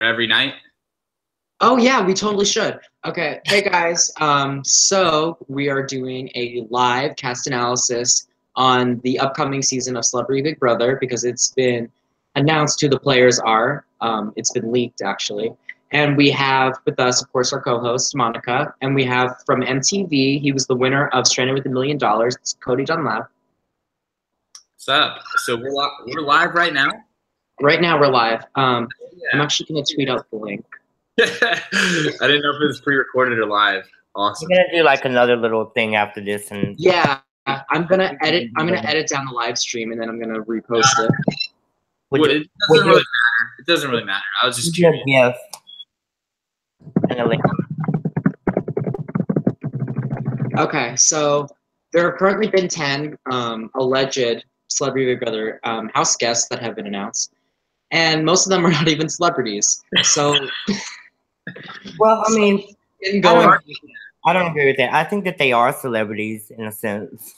every night? Oh yeah, we totally should. Okay, hey guys. So we are doing a live cast analysis on the upcoming season of Celebrity Big Brother because it's been announced who the players are. It's been leaked actually, and we have with us, of course, our co-host Monica, and we have from MTV. He was the winner of Stranded with $1,000,000. It's Cody Dunlap. What's up? So we're live right now. Right now we're live. Yeah. I'm actually gonna tweet out the link. I didn't know if it was pre-recorded or live. Awesome. We're gonna do like another little thing after this, and yeah, I'm gonna edit down the live stream and then I'm gonna repost it. It doesn't really matter. It doesn't really matter. I was just curious. Yes. And a link. Okay, so there have currently been 10 alleged Celebrity Big Brother house guests that have been announced, and most of them are not even celebrities. So, well, I mean, I don't agree with that. I think that they are celebrities in a sense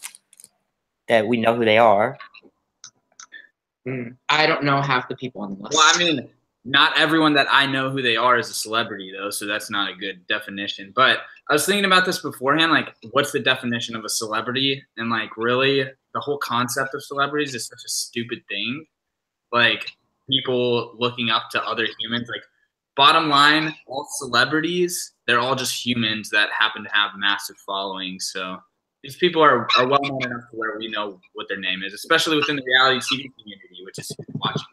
that we know who they are. I don't know half the people on the list. Well, I mean, not everyone that I know who they are is a celebrity, though, so that's not a good definition. But I was thinking about this beforehand, like, what's the definition of a celebrity? And, like, really, the whole concept of celebrities is such a stupid thing. Like, people looking up to other humans. Like, bottom line, all celebrities, they're all just humans that happen to have massive followings. So these people are well known enough to where we know what their name is, especially within the reality TV community, which is watching that.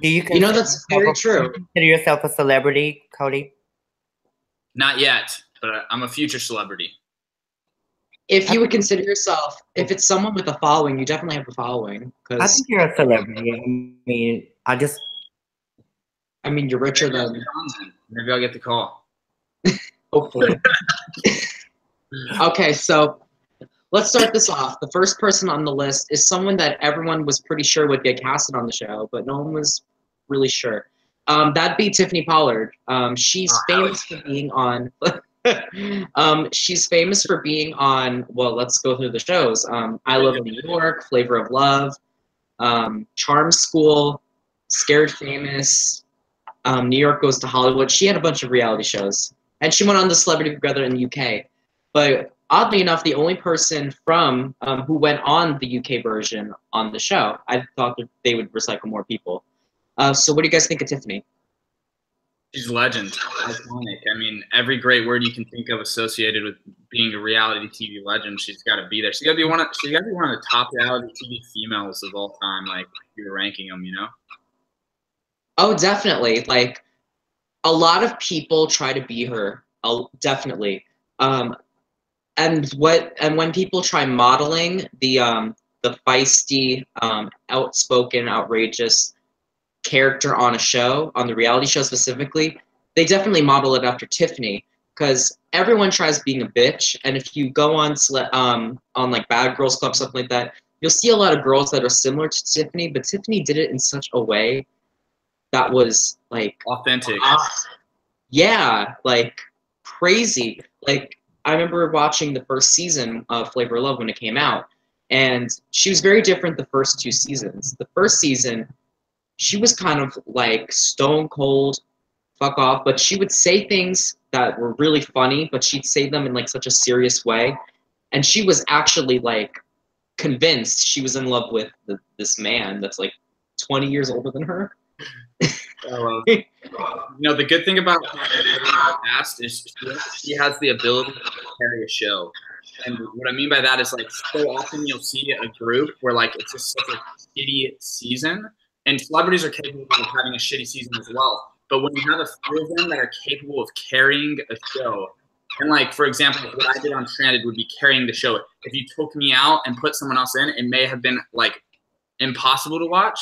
You know, that's very true. Consider yourself a celebrity, Cody? Not yet, but I'm a future celebrity. If you would consider yourself, if it's someone with a following, you definitely have a following. I think you're a celebrity. I mean, you're richer than... Maybe I'll get the call. Hopefully. Okay, so let's start this off. The first person on the list is someone that everyone was pretty sure would get casted on the show, but no one was really sure. That'd be Tiffany Pollard. She's famous for being on... she's famous for being on, well, let's go through the shows. I Love New York, Flavor of Love, Charm School, Scared Famous, New York Goes to Hollywood. She had a bunch of reality shows. And she went on the Celebrity Big Brother in the UK. But oddly enough, the only person from who went on the UK version on the show, I thought that they would recycle more people. So what do you guys think of Tiffany? She's a legend. Iconic. I mean, every great word you can think of associated with being a reality TV legend, she's got to be there. She's got to be one of the top reality TV females of all time. Like, if you were ranking them, you know? Oh, definitely. Like, a lot of people try to be her. Definitely. And when people try modeling the feisty, outspoken, outrageous character on a show, on the reality show specifically, they definitely model it after Tiffany, because everyone tries being a bitch, and if you go on like Bad Girls Club, something like that, you'll see a lot of girls that are similar to Tiffany, but Tiffany did it in such a way that was like authentic. Yeah, like crazy. Like, I remember watching the first season of Flavor of Love when it came out, and she was very different the first two seasons. The first season, she was kind of like stone cold, fuck off, but she would say things that were really funny, but she'd say them in like such a serious way. And she was actually like convinced she was in love with this man that's like 20 years older than her. You know, the good thing about past is she has the ability to carry a show. And what I mean by that is, like, so often you'll see a group where, like, it's just such a shitty season, and celebrities are capable of having a shitty season as well. But when you have a few of them that are capable of carrying a show, and, like, for example, what I did on Stranded would be carrying the show. If you took me out and put someone else in, it may have been, like, impossible to watch.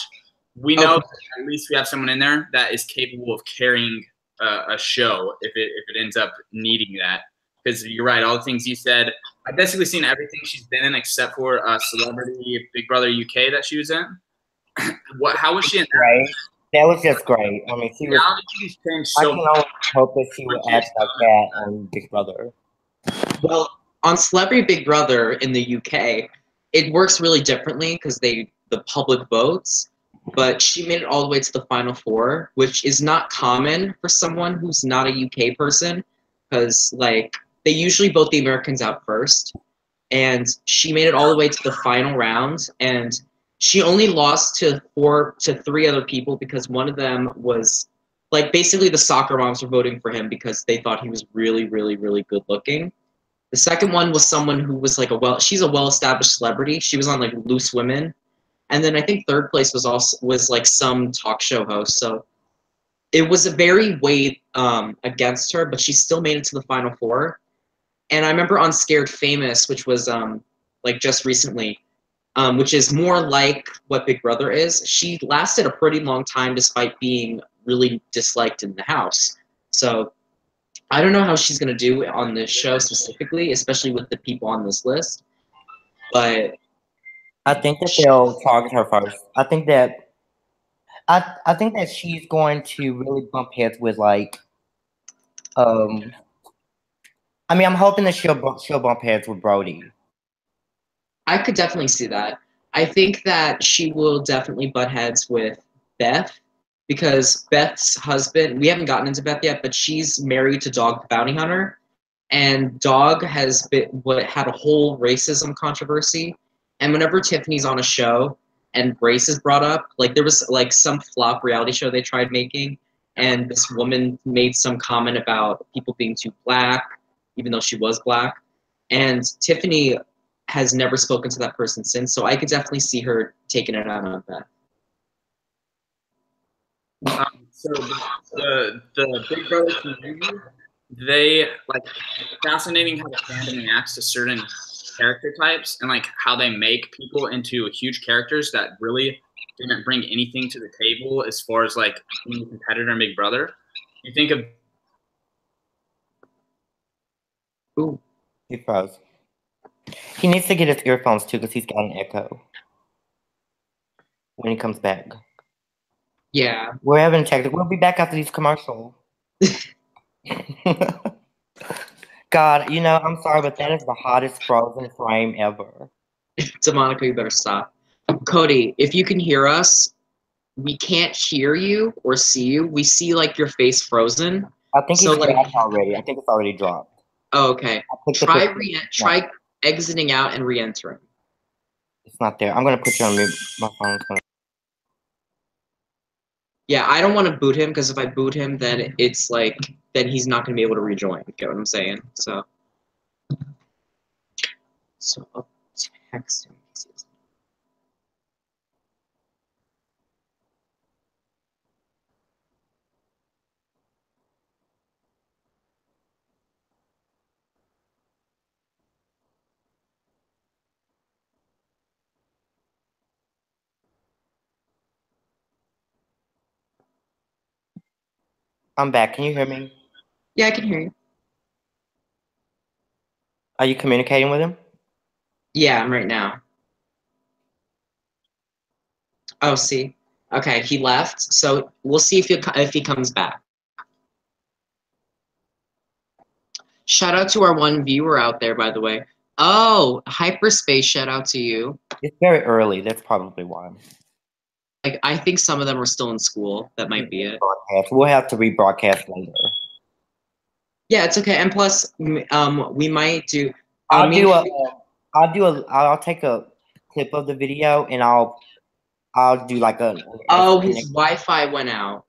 We know that at least we have someone in there that is capable of carrying a show if it ends up needing that. Because you're right, all the things you said, I've basically seen everything she's been in except for Celebrity Big Brother UK that she was in. How was she in that? Right. That was just great. I mean, she was. I can only hope that she would act like that on Big Brother. Well, on Celebrity Big Brother in the UK, it works really differently because the public votes. but she made it all the way to the final four, which is not common for someone who's not a UK person, because like they usually vote the Americans out first, and she made it all the way to the final round, and she only lost to three other people because one of them was like basically the soccer moms were voting for him because they thought he was really, really, really good looking. The second one was someone who was like she's a well-established celebrity. She was on like Loose Women. And then I think third place was like some talk show host. So it was a very weight against her, but she still made it to the final four. And I remember on Scared Famous, which was like just recently, which is more like what Big Brother is. She lasted a pretty long time despite being really disliked in the house. So I don't know how she's gonna do on this show specifically, especially with the people on this list. But I think that they'll target her first. I think that she's going to really bump heads with like I mean, I'm hoping that she'll bump heads with Brody. I could definitely see that. I think that she will definitely butt heads with Beth because Beth's husband, we haven't gotten into Beth yet, but she's married to Dog the Bounty Hunter. And Dog has had a whole racism controversy. And whenever Tiffany's on a show and race is brought up, like there was like some flop reality show they tried making, and this woman made some comment about people being too black, even though she was black. And Tiffany has never spoken to that person since, so I could definitely see her taking it out on Beth. So the Big Brother community, they like fascinating how the fandom reacts to certain character types and like how they make people into huge characters that really didn't bring anything to the table as far as like being a competitor in Big Brother. You think of He froze. He needs to get his earphones too because he's got an echo when he comes back. Yeah. We're having technical. We'll be back after these commercials. God, you know, I'm sorry, but that is the hottest frozen frame ever. DeMonica, you better stop. Cody, if you can hear us, we can't hear you or see you. We see like your face frozen. I think it's dropped already. I think it's already dropped. Oh, okay. Try exiting out and re-entering. It's not there. I'm gonna put you on mute. My phone's gonna. Yeah, I don't want to boot him because if I boot him, then it's like then he's not gonna be able to rejoin. Get what I'm saying? So I'll text him. I'm back. Can you hear me? Yeah, I can hear you. Are you communicating with him? Yeah, I'm right now. Oh, see. Okay, he left. So we'll see if he comes back. Shout out to our one viewer out there, by the way. Oh, hyperspace! Shout out to you. It's very early. That's probably why. Like I think some of them are still in school. That might be it. We'll have to rebroadcast later. Yeah, it's okay. And plus, we might do. I'll take a clip of the video and I'll do like a. Oh, his Wi-Fi went out.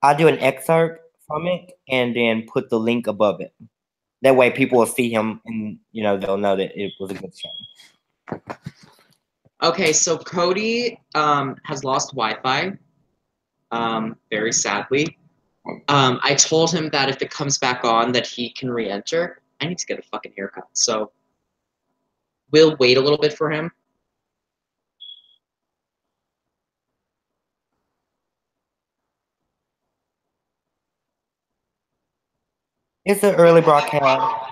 I'll do an excerpt from it and then put the link above it. That way, people will see him and they'll know that it was a good show. Okay, so Cody has lost Wi-Fi. Very sadly. I told him that if it comes back on, that he can re-enter. I need to get a fucking haircut, so we'll wait a little bit for him. It's an early broadcast.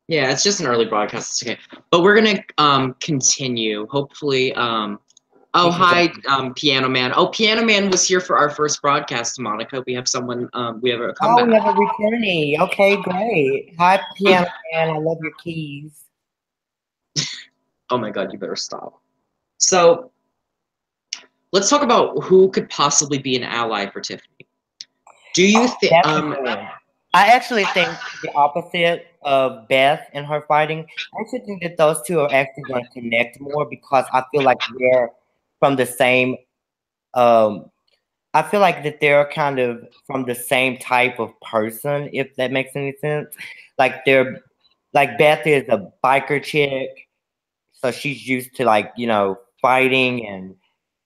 Yeah, it's just an early broadcast. It's okay, but we're gonna continue. Hopefully, Oh, hi, Piano Man. Oh, Piano Man was here for our first broadcast, Monica. We have someone, we have a comeback. Oh, we have a returnee. Okay, great. Hi, Piano Man. I love your keys. Oh my God, you better stop. So, let's talk about who could possibly be an ally for Tiffany. Do you think? I actually think the opposite of Beth and her fighting. I actually think that those two are actually going to connect more because I feel like they're from the same. I feel like that they're kind of from the same type of person, if that makes any sense. Like Beth is a biker chick, so she's used to fighting and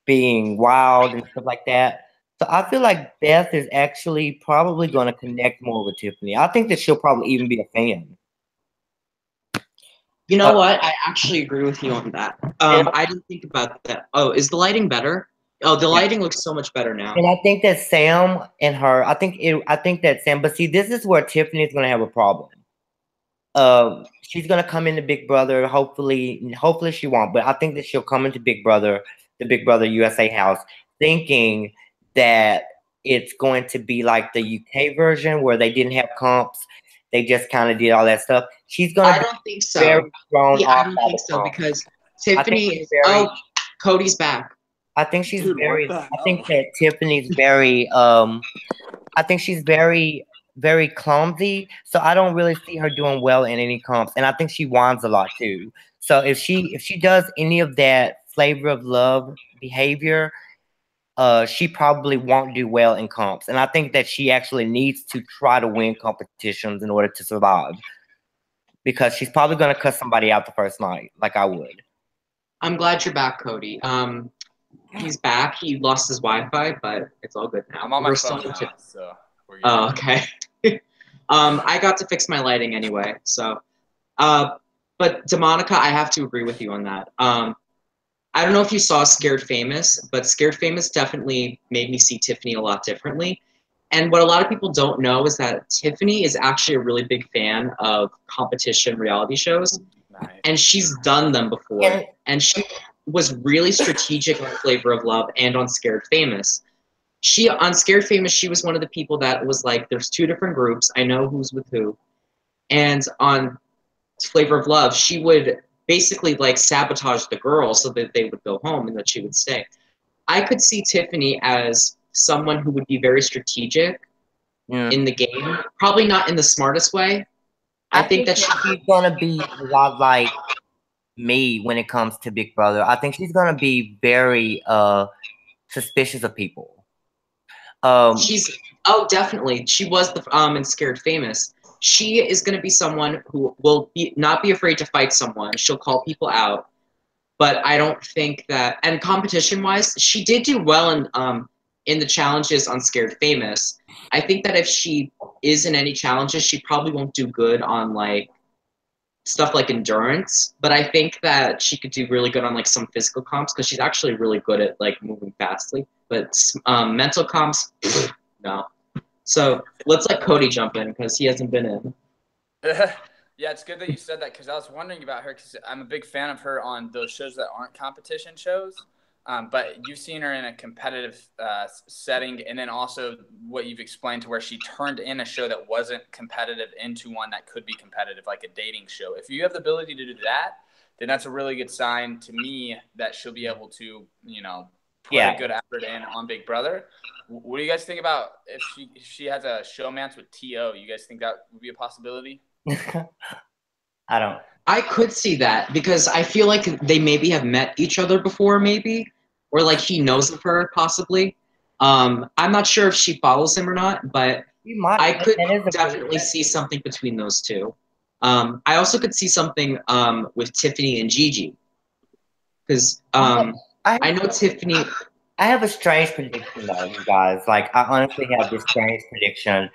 being wild and stuff like that. So I feel like Beth is actually probably going to connect more with Tiffany. I think that she'll probably even be a fan. You know what? I actually agree with you on that. I didn't think about that. Oh, is the lighting better? Oh, the lighting looks so much better now. And I think that Sam and her, I think that Sam, but see, this is where Tiffany is going to have a problem. She's going to come into Big Brother. Hopefully she won't, but I think that she'll come into Big Brother, the Big Brother USA house, thinking that it's going to be like the UK version where they didn't have comps. They just kind of did all that stuff. She's going to I don't think so. very thrown off. I don't think so because Tiffany is very. Oh, Cody's back. I think she's very. I think that Tiffany's very. I think she's very, very clumsy. So I don't really see her doing well in any comps, and I think she whines a lot too. So if she does any of that flavor of love behavior, she probably won't do well in comps. And I think that she actually needs to try to win competitions in order to survive, because she's probably going to cut somebody out the first night, like I would. I'm glad you're back, Cody. He's back. He lost his Wi-Fi, but it's all good now. I'm on my phone now, so we're good. Oh, okay. I got to fix my lighting anyway, so. But DeMonica, I have to agree with you on that. I don't know if you saw Scared Famous, but Scared Famous definitely made me see Tiffany a lot differently. And what a lot of people don't know is that Tiffany is actually a really big fan of competition reality shows. Nice. And she's done them before. And she was really strategic on Flavor of Love and on Scared Famous. On Scared Famous, she was one of the people that was like, there's two different groups. I know who's with who. And on Flavor of Love, she would basically like sabotage the girls so that they would go home and that she would stay. I could see Tiffany as someone who would be very strategic in the game. Probably not in the smartest way. I think that she's gonna be a lot like me when it comes to Big Brother. I think she's gonna be very suspicious of people. Definitely. She was in Scared Famous. She is going to be someone who will not be afraid to fight someone. She'll call people out. But I don't think that, and competition-wise, she did do well in the challenges on Scared Famous. I think that if she is in any challenges, she probably won't do good on like stuff like endurance. But I think that she could do really good on like some physical comps because she's actually really good at like moving fastly. But mental comps, no. So let's let Cody jump in because he hasn't been in. Yeah, it's good that you said that because I was wondering about her because I'm a big fan of her on those shows that aren't competition shows. But you've seen her in a competitive setting, and then also what you've explained to where she turned in a show that wasn't competitive into one that could be competitive, like a dating show. If you have the ability to do that, then that's a really good sign to me that she'll be able to, put a good effort in on Big Brother. What do you guys think about if she has a showmance with T.O.? You guys think that would be a possibility? I don't. I could see that because I feel like they maybe have met each other before, maybe, or like he knows of her, possibly. I'm not sure if she follows him or not, but I could definitely see something between those two. I also could see something with Tiffany and Gigi because I know Tiffany. I have a strange prediction, though, you guys. Like, I honestly have this strange prediction.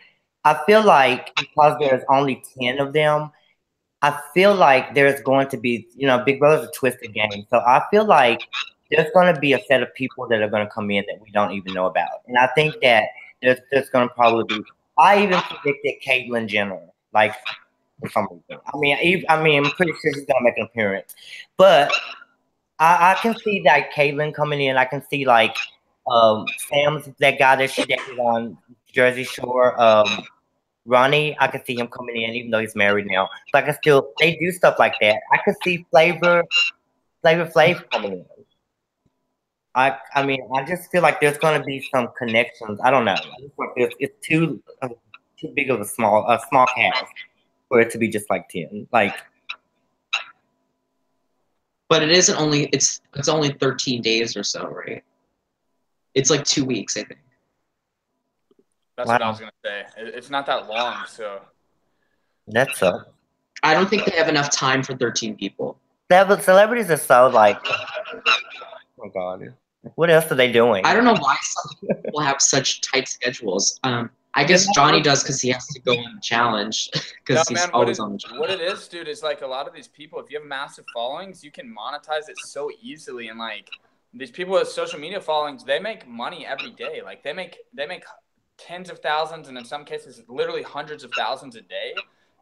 I feel like because there's only 10 of them, I feel like there's going to be, Big Brother's a twisted game. So I feel like there's going to be a set of people that are going to come in that we don't even know about. And I think that there's going to probably be, I even predicted Caitlyn Jenner, like, for some reason. I'm pretty sure she's going to make an appearance. But I can see that Caitlyn coming in. I can see like Sam's that guy that she dated on Jersey Shore, Ronnie. I can see him coming in, even though he's married now. But I can still they do stuff like that. I could see Flavor Flav coming in. I mean, I just feel like there's gonna be some connections. I don't know. I just like it's too big of a small cast for it to be just like 10. Like, But it isn't only it's only 13 days or so, right? It's like 2 weeks, I think. That's wow, what I was gonna say. It's not that long, so that sucks. I don't think they have enough time for 13 people. Celebrities are so like, oh my god, what else are they doing? I don't know why some people have such tight schedules. I They guess have Johnny work. does because he has to go on the challenge no, because he's man. always on the challenge. What it is, dude, is like a lot of these people. If you have massive followings, you can monetize it so easily, and like these people with social media followings, they make money every day. Like they make tens of thousands, and in some cases, literally hundreds of thousands a day.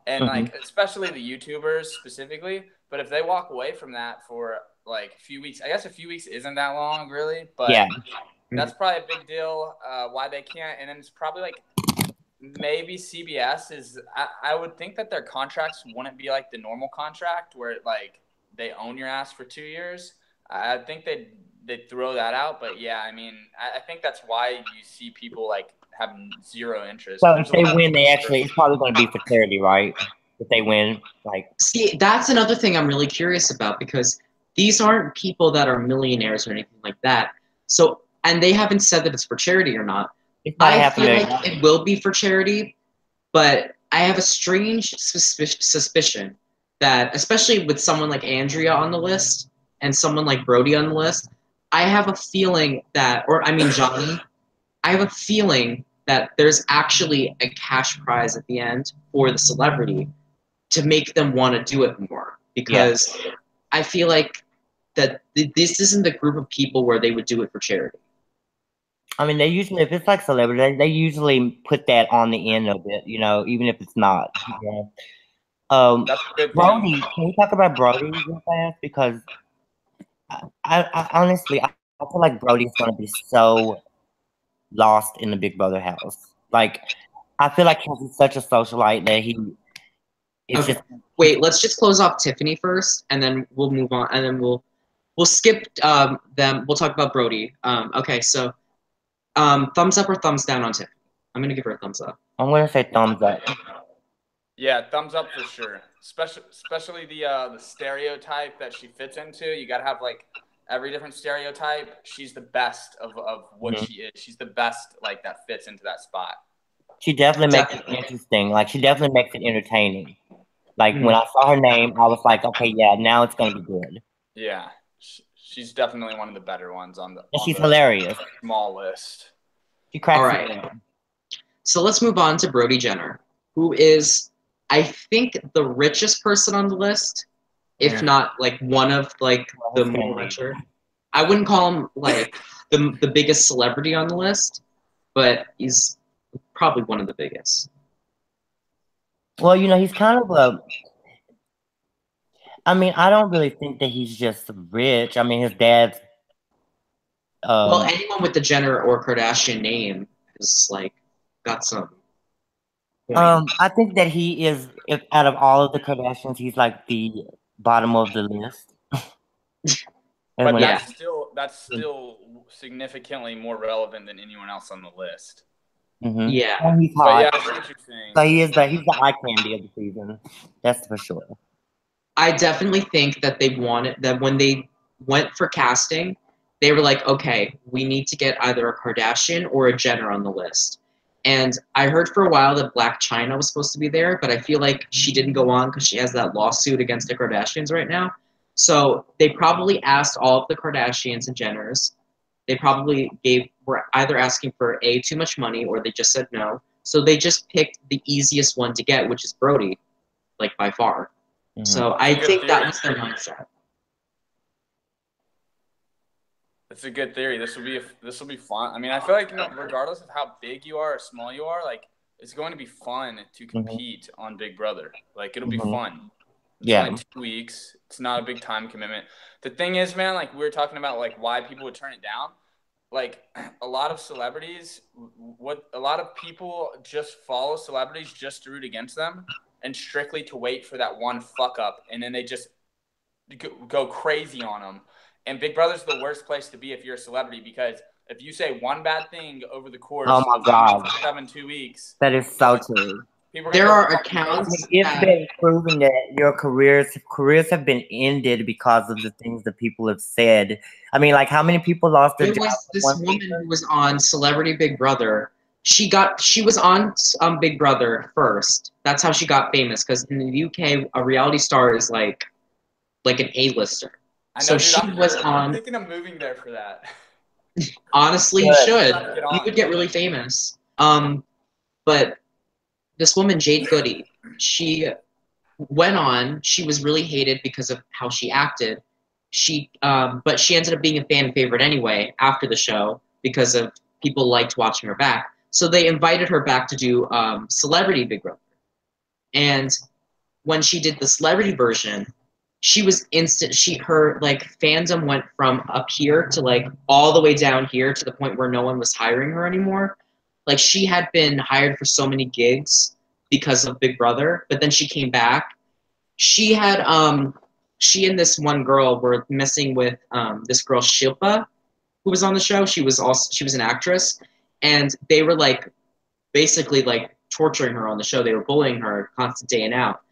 And like especially the YouTubers specifically. But if they walk away from that for like a few weeks, I guess a few weeks isn't that long, really. But Yeah, that's probably a big deal. Why they can't, and then it's probably like. Maybe CBS is. I would think that their contracts wouldn't be like the normal contract where like they own your ass for 2 years. I think they'd throw that out. But yeah, I mean, I think that's why you see people like have zero interest. so There's if a they lot of win, it's probably going to be for charity, right? If they win, like, See, that's another thing I'm really curious about because these aren't people that are millionaires or anything like that. So, and they haven't said that it's for charity or not. it's probably I half a feel million. like it will be for charity, but I have a strange suspicion that, especially with someone like Andrea on the list and someone like Brody on the list, I have a feeling that, or I mean Johnny, I have a feeling that there's actually a cash prize at the end for the celebrity to make them want to do it more because I feel like that this isn't the group of people where they would do it for charity. I mean, they usually, if it's like celebrity, they usually put that on the end of it, even if it's not. Yeah. That's a good Brody, thing. can we talk about Brody real fast? Because I honestly, I feel like Brody's going to be so lost in the Big Brother house. Like, I feel like he's such a socialite that it's Okay. just. Wait, let's just close off Tiffany first, and then we'll move on, and then we'll skip them. We'll talk about Brody. Okay, so thumbs up or thumbs down on Tiffany? I'm gonna give her a thumbs up. I'm going to say thumbs up. Yeah, thumbs up for sure. Especially the stereotype that she fits into. You gotta have like every different stereotype. She's the best of what she is. She's the best like that fits into that spot. She definitely makes it interesting. Like, she definitely makes it entertaining. Like, when I saw her name, I was like, okay, yeah, now it's going to be good. Yeah, she's definitely one of the better ones on the. And she's hilarious. Small list. She cracks. All right. So let's move on to Brody Jenner, who is, I think, the richest person on the list, if not like one of like the more richer. I wouldn't call him like the biggest celebrity on the list, but he's probably one of the biggest. Well, he's kind of a. I mean, I don't really think that he's just rich. I mean, his dad's. Well, anyone with the Jenner or Kardashian name is like got some. I think that he is, out of all of the Kardashians, he's like the bottom of the list. But that's still significantly more relevant than anyone else on the list. Yeah. And he's hot. But yeah, I see what you're saying. So he's the eye candy of the season. That's for sure. I definitely think that they wanted that when they went for casting, they were like, okay, we need to get either a Kardashian or a Jenner on the list. And I heard for a while that Black China was supposed to be there, but I feel like she didn't go on because she has that lawsuit against the Kardashians right now. So they probably asked all of the Kardashians and Jenners. They probably were either asking for too much money or they just said no. So they just picked the easiest one to get, which is Brody, like by far. Mm-hmm. So I think that was their mindset. That's a good theory. This will be fun. I mean, I feel like regardless of how big you are or small you are, like it's going to be fun to compete on Big Brother. Like it'll be fun. It's only 2 weeks. It's not a big time commitment. The thing is, man, like we were talking about, like why people would turn it down. Like a lot of celebrities, a lot of people just follow celebrities just to root against them and strictly to wait for that one fuck up, and then they just go crazy on them. And Big Brother's the worst place to be if you're a celebrity, because if you say one bad thing over the course Oh my of God. 2 weeks, That is so true. There are accounts. It's been proven that your careers have been ended because of the things that people have said. I mean, like, how many people lost their There jobs? was this woman who was on Celebrity Big Brother. She was on Big Brother first. That's how she got famous. Because in the UK, a reality star is like an A-lister. I know, So dude, she was on. I'm thinking of moving there for that. Honestly, you should. Trying to get You on. would get really famous. But this woman, Jade Goody, she went on. She was really hated because of how she acted. But she ended up being a fan favorite anyway after the show because of people liked watching her back. So they invited her back to do Celebrity Big Brother. And when she did the celebrity version, she was instant. Her like fandom went from up here to like all the way down here to the point where no one was hiring her anymore. Like she had been hired for so many gigs because of Big Brother, but then she came back. She had she and this one girl were messing with this girl Shilpa, who was on the show. She was an actress, and they were like basically like torturing her on the show. They were bullying her constant day and out.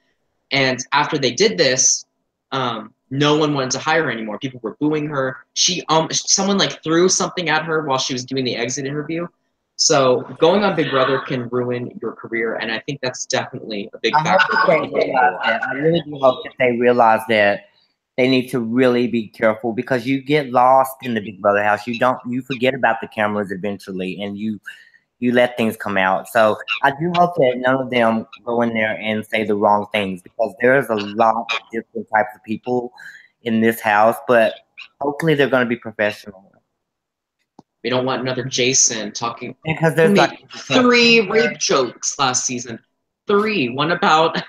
And after they did this, no one wanted to hire her anymore. People were booing her. Someone like threw something at her while she was doing the exit interview. So going on Big Brother can ruin your career, and I think that's definitely a big factor. I really do hope that they realize that they need to really be careful, because you get lost in the Big Brother house. You forget about the cameras eventually, and you let things come out. So I do hope that none of them go in there and say the wrong things, because there's a lot of different types of people in this house, but hopefully they're going to be professional. We don't want another Jason talking. Because there's like 3 rape jokes last season. 3. One about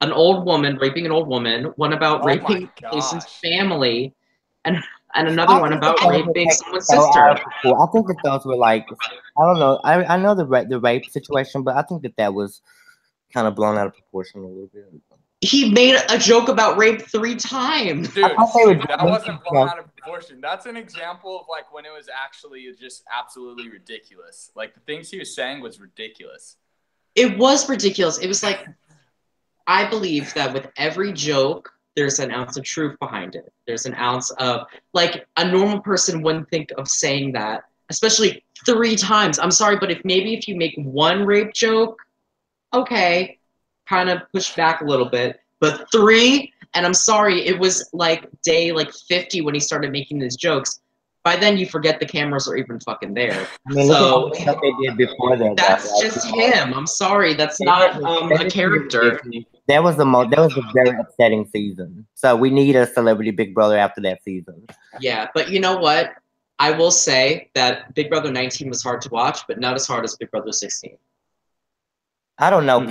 an old woman raping an old woman. One about raping Jason's family, and another one about raping someone's sister. I think that those were like, I don't know. I know the rape situation, but I think that was kind of blown out of proportion a little bit. He made a joke about rape 3 times. Dude, that wasn't blown out of proportion. That's an example of like when it was actually just absolutely ridiculous. Like the things he was saying was ridiculous. It was ridiculous. It was like, I believe that with every joke, there's an ounce of truth behind it. There's an ounce of, like, a normal person wouldn't think of saying that, especially 3 times. I'm sorry, but if you make one rape joke, okay, kind of push back a little bit. But 3, and I'm sorry, it was like day 50 when he started making these jokes. By then, you forget the cameras are even fucking there. I mean, so look at what they did before that. That's just him. I'm sorry, that's not a character. That was a very upsetting season. So we need a Celebrity Big Brother after that season. Yeah, but you know what? I will say that Big Brother 19 was hard to watch, but not as hard as Big Brother 16. I don't know.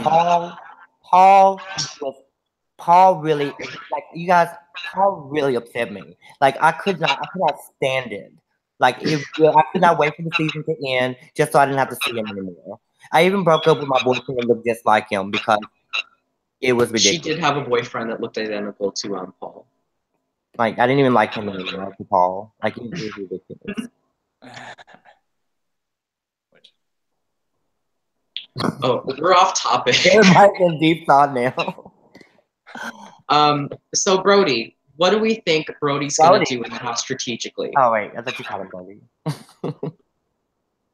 Paul really, like, you guys, Paul really upset me. Like, I could not stand it. Like, I could not wait for the season to end just so I didn't have to see him anymore. I even broke up with my boyfriend and looked just like him because it was ridiculous. She did have a boyfriend that looked identical to Paul. Like, I didn't even like him anymore, to Paul. Like, it was ridiculous. Oh, we're off topic. It might be in deep thought now. So Brody, what do we think Brody's going to do in the house strategically? Oh wait, I thought you called him Brody.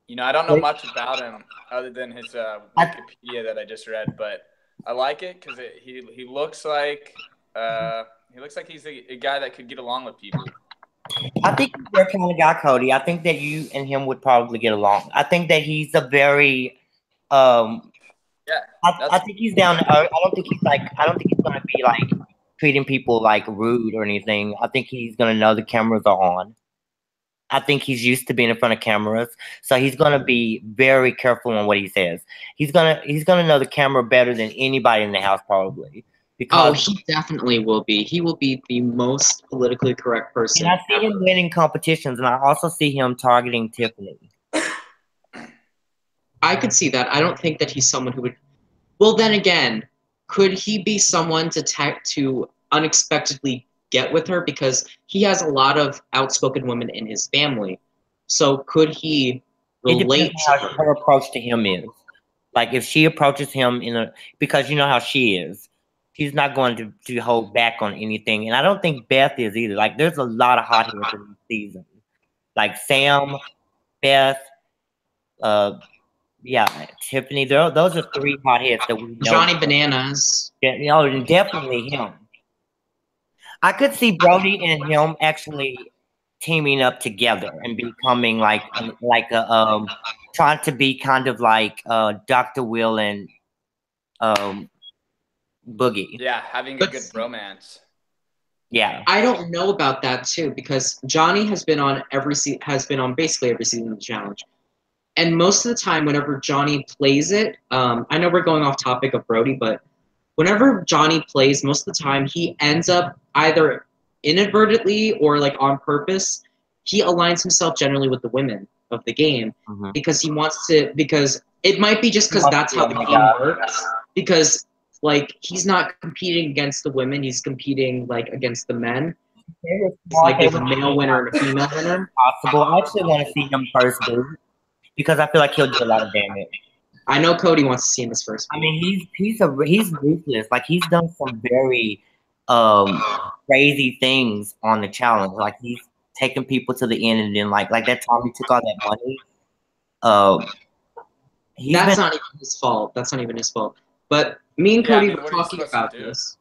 You know, I don't know much about him other than his Wikipedia that I just read, but I like it because he looks like he's a guy that could get along with people. I think he's your kind of guy, Cody. I think that you and him would probably get along. I think that he's a very I think he's down to earth. I don't think he's gonna be like treating people like rude or anything. I think he's gonna know the cameras are on. I think he's used to being in front of cameras, so he's gonna be very careful on what he says. He's gonna know the camera better than anybody in the house, probably. Because he definitely will be. He will be the most politically correct person. And I see him winning competitions, and I also see him targeting Tiffany. I could see that. I don't think that he's someone who would. Well, then again, could he be someone to unexpectedly get with her because he has a lot of outspoken women in his family. So could he It relate depends to how her? her approach to him is. Like if she approaches him because you know how she is, she's not going to hold back on anything. And I don't think Beth is either. Like there's a lot of hot heads in this season. Like Sam, Beth, yeah, Tiffany. Those are three hot heads that we know. Johnny Bananas. Yeah, and definitely him. I could see Brody and him actually teaming up together and becoming like a trying to be kind of like Dr. Will and Boogie. Yeah, having a good romance. Yeah, I don't know about that too because Johnny has been on basically every season of the challenge. And most of the time, whenever Johnny plays it, I know we're going off topic of Brody, but whenever Johnny plays, most of the time he ends up either inadvertently or like on purpose. He aligns himself generally with the women of the game because he wants to. Because it might be just because that's how the game works. Because like he's not competing against the women, he's competing like against the men. It's like there's a male winner and a female winner. Possible. I actually want to see him first, dude, because I feel like he'll do a lot of damage. I know Cody wants to see him this first. I mean, he's ruthless. Like he's done some very crazy things on the challenge. Like he's taken people to the end, and then like that time he took all that money. That's not even his fault. That's not even his fault. But me and Cody were talking about this.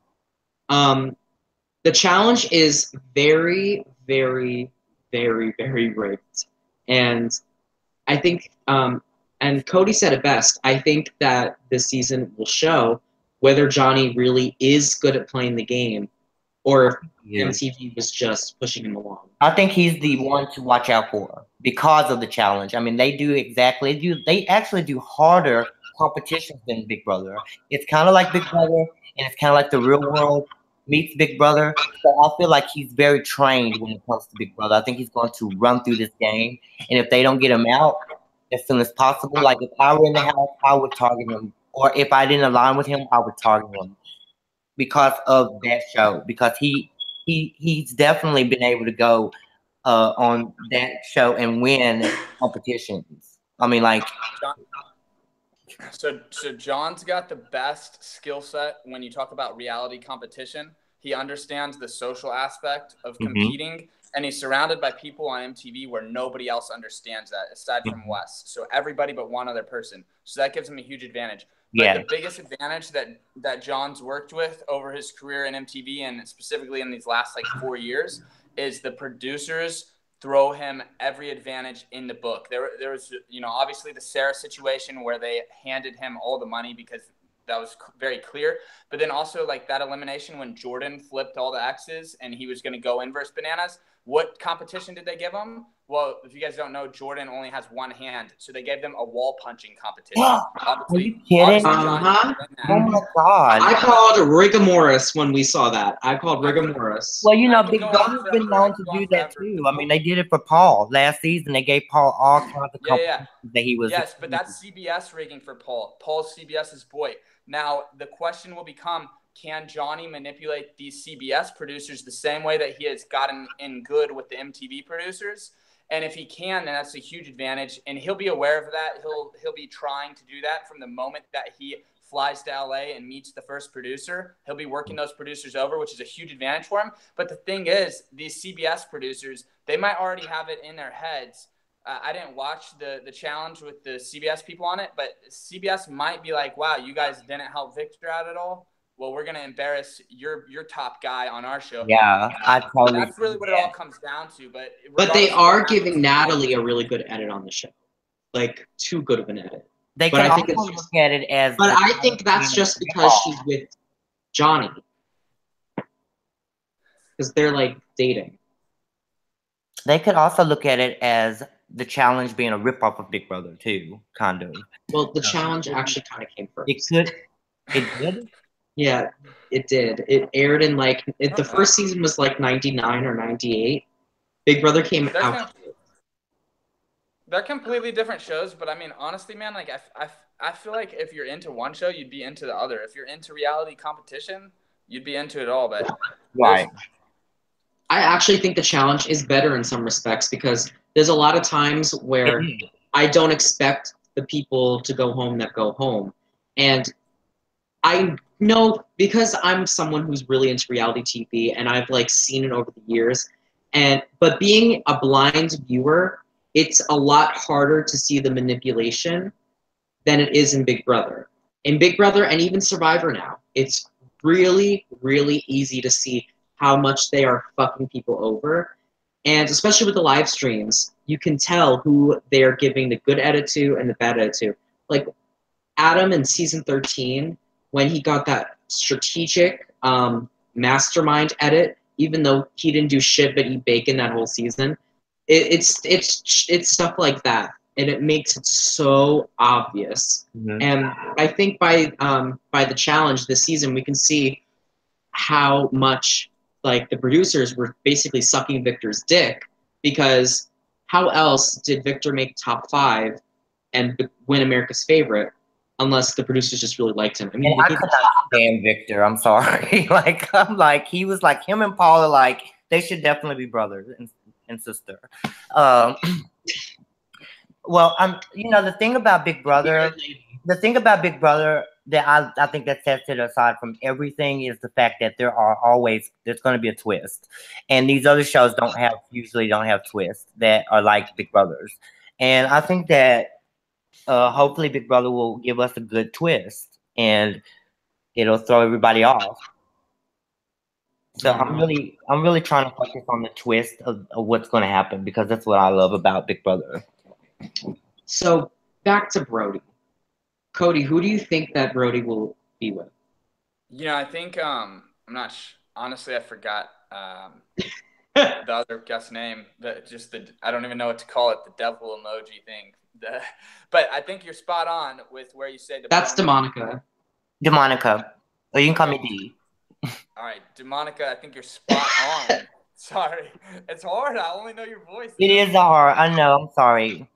The challenge is very, very, very, very rigged, and I think. And Cody said it best. I think that this season will show whether Johnny really is good at playing the game or if MTV was just pushing him along. I think he's the one to watch out for because of the challenge. I mean, they actually do harder competitions than Big Brother. It's kind of like Big Brother, and it's kind of like the real world meets Big Brother. So I feel like he's very trained when it comes to Big Brother. I think he's going to run through this game, and if they don't get him out as soon as possible. Like if I were in the house, I would target him. Or if I didn't align with him, I would target him because of that show. Because he's definitely been able to go on that show and win competitions. I mean, like. So John's got the best skill set when you talk about reality competition. He understands the social aspect of competing. And he's surrounded by people on MTV where nobody else understands that, aside from Wes. So everybody but one other person. So that gives him a huge advantage. But the biggest advantage that John's worked with over his career in MTV, and specifically in these last 4 years, is the producers throw him every advantage in the book. There was, obviously the Sarah situation where they handed him all the money because that was very clear. But then also that elimination when Jordan flipped all the X's and he was going to go in versus Bananas. What competition did they give him? Well, if you guys don't know, Jordan only has one hand, so they gave them a wall punching competition. Are you kidding? Oh my God! I called rigomoris when we saw that. I called rigomoris. Well, Big Brother's been known to do that too. I mean, they did it for Paul last season. They gave Paul all kinds of competitions that he was. Yes, but that's CBS rigging for Paul. Paul's CBS's boy. Now the question will become: can Johnny manipulate these CBS producers the same way that he has gotten in good with the MTV producers? And if he can, then that's a huge advantage. And he'll be aware of that. He'll be trying to do that from the moment that he flies to LA and meets the first producer. He'll be working those producers over, which is a huge advantage for him. But the thing is, these CBS producers, they might already have it in their heads. I didn't watch the challenge with the CBS people on it, but CBS might be like, wow, you guys didn't help Victor out at all. Well, we're going to embarrass your top guy on our show. Yeah, I totally. That's really what it all comes down to. But they are giving Natalie a really good edit on the show. Too good of an edit. They can also look at it as. But I think that's just because she's with Johnny. Because they're dating. They could also look at it as the challenge being a ripoff of Big Brother too, kind of. Well, the challenge actually kind of came first. It did? Yeah, it did. It aired in the first season was 99 or 98. Big Brother came out. They're completely different shows, but I mean, honestly, man, I feel like if you're into one show, you'd be into the other. If you're into reality competition, you'd be into it all. But right. I actually think the challenge is better in some respects because there's a lot of times where I don't expect the people to go home that go home. And I know because I'm someone who's really into reality TV and I've like seen it over the years. But being a blind viewer, it's a lot harder to see the manipulation than it is in Big Brother. In Big Brother and even Survivor now, it's really, really easy to see how much they are fucking people over. And especially with the live streams, you can tell who they're giving the good edit to and the bad edit to. Like Adam in season 13, when he got that strategic mastermind edit, even though he didn't do shit but eat bacon that whole season, it's stuff like that, and it makes it so obvious. Mhm. And I think by the challenge this season, we can see how much like the producers were basically sucking Victor's dick, because how else did Victor make top 5 and win America's Favorite unless the producers just really liked him? I mean, And I could not stand Victor. I'm sorry. I'm like, he was like, him and Paul are like, they should definitely be brothers and sister. Well, the thing about Big Brother, that I think that sets it aside from everything is the fact that there's going to be a twist, and these other shows usually don't have twists that are like Big Brothers, and I think that hopefully Big Brother will give us a good twist, and it'll throw everybody off. So I'm really trying to focus on the twist of what's going to happen, because that's what I love about Big Brother. So back to Brody. Cody, who do you think that Brody will be with? I think I'm not. Honestly, I forgot the other guest's name. I don't even know what to call it. The devil emoji thing. But I think you're spot on with where you say that's Demonica. Demonica. Or you can call me D. All right, Demonica, I think you're spot on. Sorry. It's hard. I only know your voice. It is hard. I know. I'm sorry.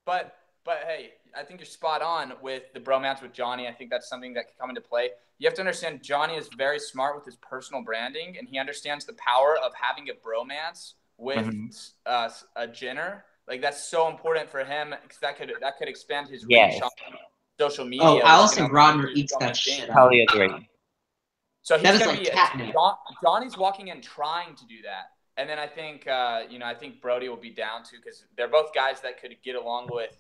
But hey, I think you're spot on with the bromance with Johnny. I think that's something that could come into play. You have to understand Johnny is very smart with his personal branding, and he understands the power of having a bromance with a Jenner. Like, that's so important for him, because that could expand his reach on social media. Oh, Allison Brodner eats that shit. Totally agree. So he's going to be Johnny's walking in trying to do that. And then I think I think Brody will be down too, because they're both guys that could get along with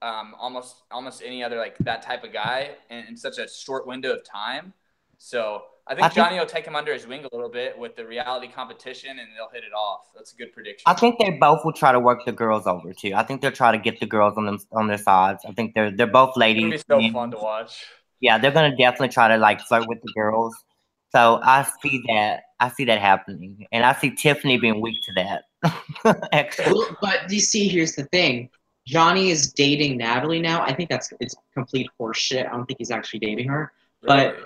almost any other like that type of guy in such a short window of time. So I think Johnny will take him under his wing a little bit with the reality competition, and they'll hit it off. That's a good prediction. I think they both will try to work the girls over too. I think they'll try to get the girls on their sides. I think they're both ladies. It's gonna be so fun to watch. Yeah, they're gonna definitely try to like flirt with the girls. So I see that happening, and I see Tiffany being weak to that. Actually. Well, but you see, here's the thing: Johnny is dating Natalie now. I think it's complete horseshit. I don't think he's actually dating her, but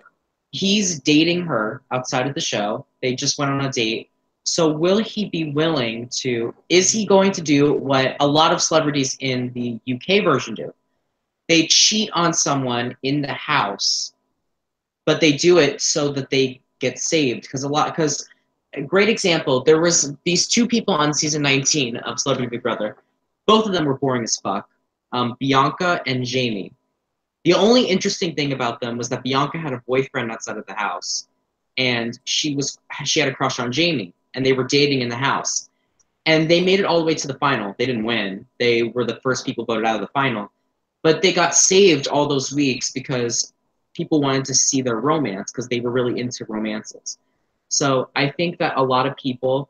he's dating her outside of the show. They just went on a date. So will he be willing to? Is he going to do what a lot of celebrities in the UK version do? They cheat on someone in the house, but they do it so that they get saved. Because a great example, there was these 2 people on season 19 of Celebrity Big Brother. Both of them were boring as fuck. Bianca and Jamie. The only interesting thing about them was that Bianca had a boyfriend outside of the house, and she had a crush on Jamie, and they were dating in the house. And they made it all the way to the final. They didn't win. They were the first people voted out of the final. But they got saved all those weeks because people wanted to see their romance, because they were really into romances. So I think that a lot of people,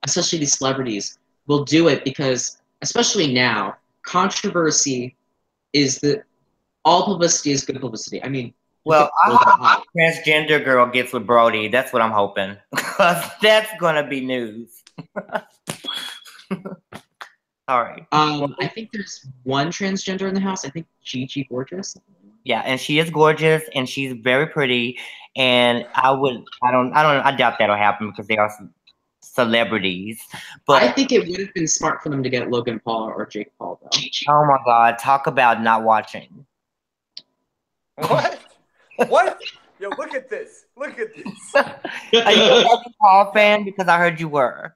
especially these celebrities, will do it because, especially now, controversy is all publicity is good publicity. I mean, well, I hope transgender girl gets with Brody. That's what I'm hoping, because that's gonna be news. All right. I think there's one transgender in the house. I think Gigi Gorgeous. Yeah, and she is gorgeous, and she's very pretty. And I doubt that'll happen because they are celebrities. But I think it would have been smart for them to get Logan Paul or Jake Paul, though. Oh my God! Talk about not watching. What? What? Yo, look at this. Look at this. Are you a Logan Paul fan? Because I heard you were.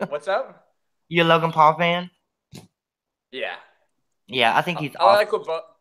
What's up? You a Logan Paul fan? Yeah. Yeah, I think he's I awesome. like what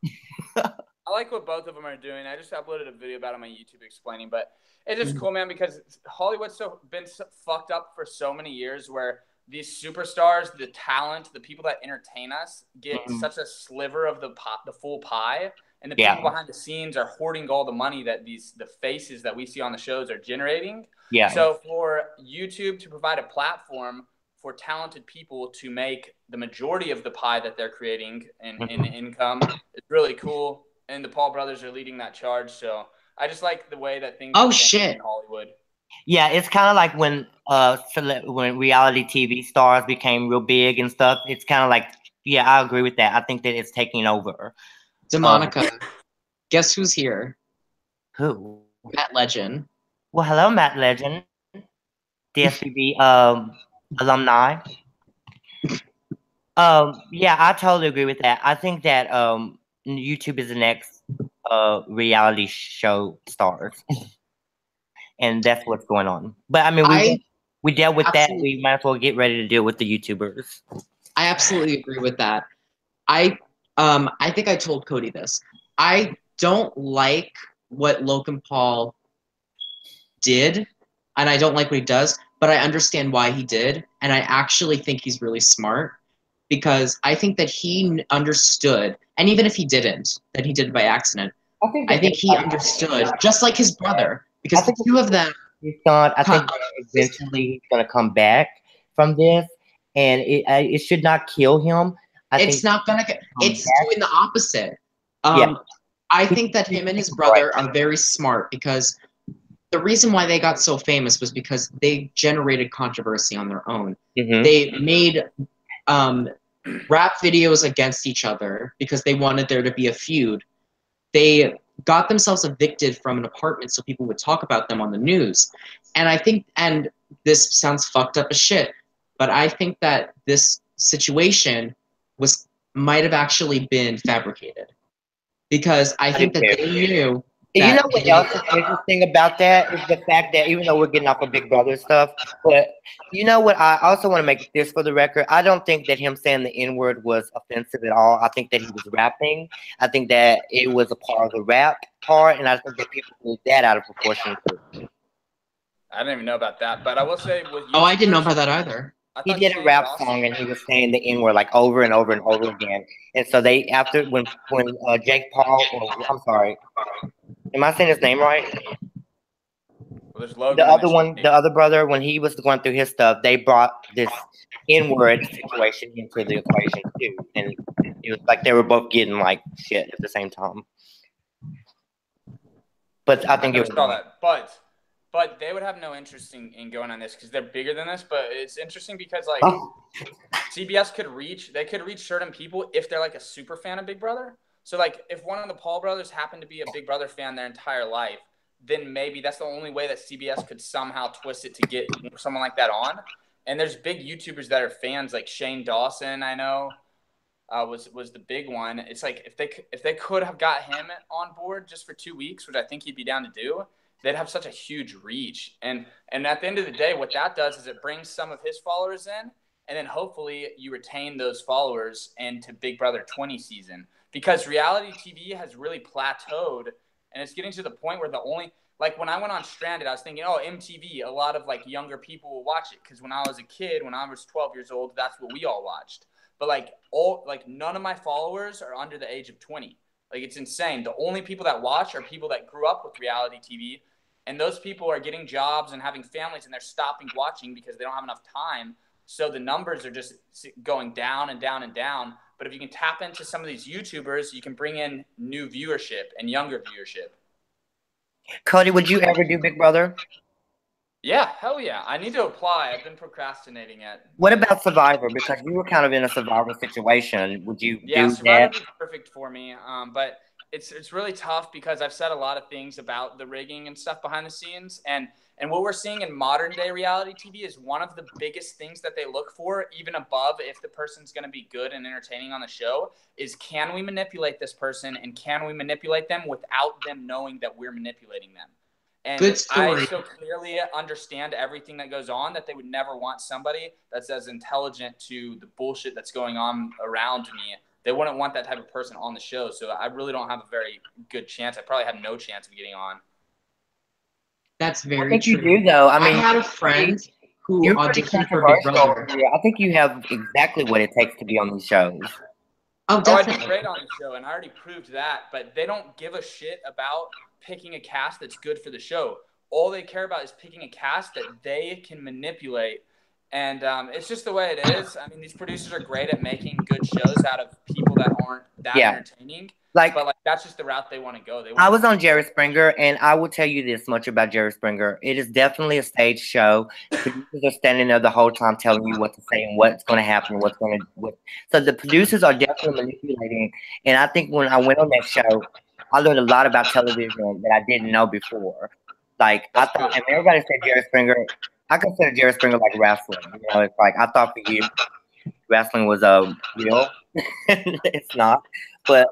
I like what both of them are doing. I just uploaded a video about it on my YouTube explaining, but it's just cool, man, because Hollywood's been fucked up for so many years where these superstars, the talent, the people that entertain us get such a sliver of the full pie, and the people behind the scenes are hoarding all the money that the faces that we see on the shows are generating. Yeah. So for YouTube to provide a platform for talented people to make the majority of the pie that they're creating in income, it's really cool. And the Paul brothers are leading that charge. So I just like the way that things are in Hollywood. Yeah, it's kind of like when reality TV stars became real big and stuff. It's kind of like, yeah, I agree with that. I think that it's taking over. DeMonica, guess who's here? Who? Matt Legend. Well, hello, Matt Legend, DSPB alumni. Yeah, I totally agree with that. I think that YouTube is the next reality show stars, and that's what's going on. But I mean, we dealt with that. We might as well get ready to deal with the YouTubers. I absolutely agree with that. I think I told Cody this. I don't like what Logan Paul did, and I don't like what he does, but I understand why he did, and I actually think he's really smart because I think that he understood, and even if he didn't, that he did it by accident, I think he understood, just like his brother, because the two of them. I think eventually he's going to come back from this, and it should not kill him. It's not going to. It's doing the opposite. I think that him and his brother are very smart because the reason why they got so famous was because they generated controversy on their own. They made rap videos against each other because they wanted there to be a feud. They got themselves evicted from an apartment so people would talk about them on the news. And I think, and this sounds fucked up as shit, but I think that this situation might have actually been fabricated. Because I think that they knew. You know what else is interesting about that is the fact that even though we're getting off of Big Brother stuff, but you know what? I also want to make this for the record. I don't think that him saying the N-word was offensive at all. I think that he was rapping. I think that it was a part of the rap part, and I think that people blew that out of proportion too. I didn't even know about that, but I will say with I didn't know about that either. He did a rap song and he was saying the N-word like over and over and over again. And so they when Jake Paul, I'm sorry, am I saying his name right? Well, there's Logan. The other one, the other brother, when he was going through his stuff, they brought this N-word situation into the equation too, and it was like they were both getting like shit at the same time. But I think it was that, but they would have no interest in going on this because they're bigger than this. But it's interesting because like CBS could reach certain people if they're like a super fan of Big Brother. So like if one of the Paul brothers happened to be a Big Brother fan their entire life, then maybe that's the only way that CBS could somehow twist it to get someone like that on. And there's big YouTubers that are fans, like Shane Dawson, I know, was the big one. It's like if they could have got him on board just for 2 weeks, which I think he'd be down to do, they'd have such a huge reach. And at the end of the day, what that does is it brings some of his followers in, and then hopefully you retain those followers into Big Brother 20 season. Because reality TV has really plateaued, and it's getting to the point where the only – like when I went on Stranded, I was thinking, oh, MTV, a lot of like younger people will watch it. Because when I was a kid, when I was 12 years old, that's what we all watched. But like none of my followers are under the age of 20. Like it's insane. The only people that watch are people that grew up with reality TV, and those people are getting jobs and having families, and they're stopping watching because they don't have enough time. So the numbers are just going down and down and down. But if you can tap into some of these YouTubers, you can bring in new viewership and younger viewership. Cody, would you ever do Big Brother? Yeah, hell yeah. I need to apply. I've been procrastinating it. What about Survivor? Because you were kind of in a Survivor situation. Would you do Survivor that? would be perfect for me. But it's really tough because I've said a lot of things about the rigging and stuff behind the scenes. And And what we're seeing in modern day reality TV is one of the biggest things that they look for, even above if the person's going to be good and entertaining on the show, is can we manipulate this person and can we manipulate them without them knowing that we're manipulating them? And Good story. I so clearly understand everything that goes on that they would never want somebody that's as intelligent to the bullshit that's going on around me. They wouldn't want that type of person on the show. So I really don't have a very good chance. I probably have no chance of getting on. That's very I think true. you do, though. I mean, I had a friend who you're pretty auditioned for Big controversial. Brother. Yeah, I think you have exactly what it takes to be on these shows. Oh, I'd definitely. be great on the show, and I already proved that. But they don't give a shit about picking a cast that's good for the show. All they care about is picking a cast that they can manipulate. And it's just the way it is. I mean, these producers are great at making good shows out of people that aren't that entertaining. But that's just the route they want to go. I was on Jerry Springer, and I will tell you this much about Jerry Springer. It is definitely a stage show. Producers are standing there the whole time telling you what to say and what's going to happen, So the producers are definitely manipulating. And I think when I went on that show, I learned a lot about television that I didn't know before. Like, I thought, and everybody said Jerry Springer, I consider Jerry Springer like wrestling. You know, it's like, I thought for years wrestling was real. It's not. But,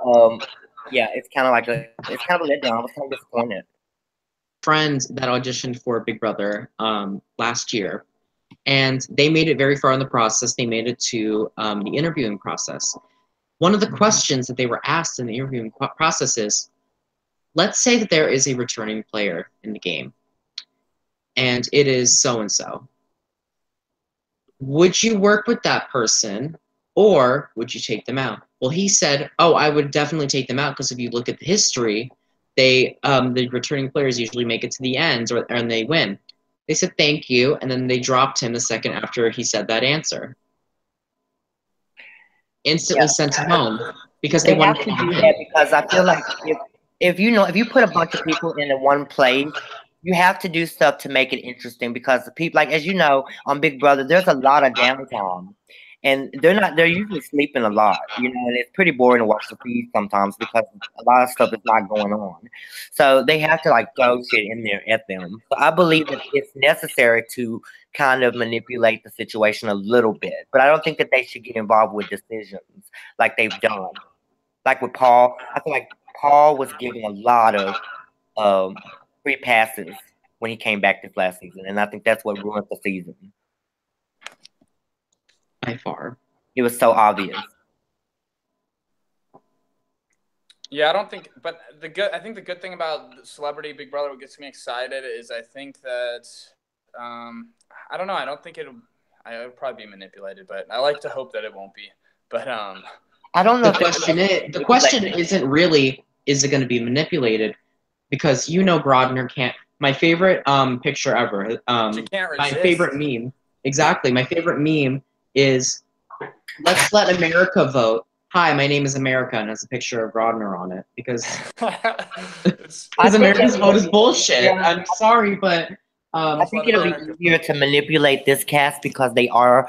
yeah, it's kind of a letdown. I was kind of disappointed. Friends that auditioned for Big Brother last year, and they made it very far in the process. They made it to the interviewing process. One of the questions that they were asked in the interviewing process is, let's say that there is a returning player in the game, and it is so-and-so. Would you work with that person, or would you take them out? Well, he said, oh, I would definitely take them out, because if you look at the history, the returning players usually make it to the end, and they win. They said thank you, and then they dropped him the second after he said that answer. Instantly sent him home because they wanted to do that, because I feel like if you put a bunch of people into one place, you have to do stuff to make it interesting, because the people, like, as you know, on Big Brother, there's a lot of downtime. And they're usually sleeping a lot, you know, and it's pretty boring to watch the feed sometimes because a lot of stuff is not going on. So they have to, like, throw shit in there at them. So I believe that it's necessary to kind of manipulate the situation a little bit. But I don't think that they should get involved with decisions like they've done. Like with Paul, I feel like Paul was given a lot of free passes when he came back this last season. And I think that's what ruined the season. By far. It was so obvious. Yeah, I don't think, but I think the good thing about Celebrity Big Brother, what gets me excited is I think that, I don't know, I don't think it'll probably be manipulated, but I like to hope that it won't be. But I don't know. The question isn't really, is it going to be manipulated? Because Grodner can't. My favorite picture ever. She can't resist. My favorite meme. Exactly. My favorite meme is, let's let America vote. Hi, my name is America, and has a picture of Grodner on it, because America's vote is bullshit. Yeah. I'm sorry, but I think it'll be easier to manipulate this cast because they are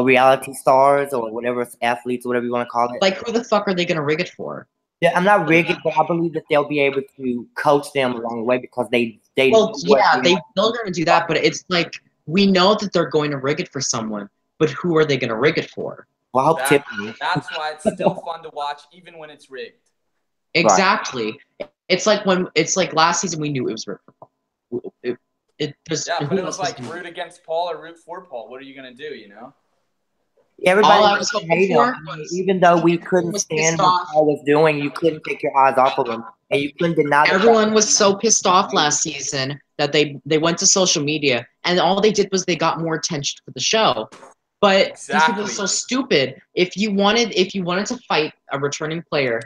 reality stars or whatever, athletes, whatever you want to call it. Like, who the fuck are they going to rig it for? Yeah, I'm not rigging, but I believe that they'll be able to coach them along the way, because they're going to do that, but it's like, we know that they're going to rig it for someone, but who are they going to rig it for? Well, I hope Tiffany. That's why it's still fun to watch, even when it's rigged. Exactly. Right. It's like last season we knew it was rigged. But it was like root against Paul or root for Paul. What are you going to do, Everybody all I was hoping for was, even though we couldn't stand what Paul was doing, you couldn't take your eyes off of him, and you couldn't deny. Everyone was so pissed off last season that they went to social media, and all they did was they got more attention for the show. But these people are so stupid. If you wanted to fight a returning player,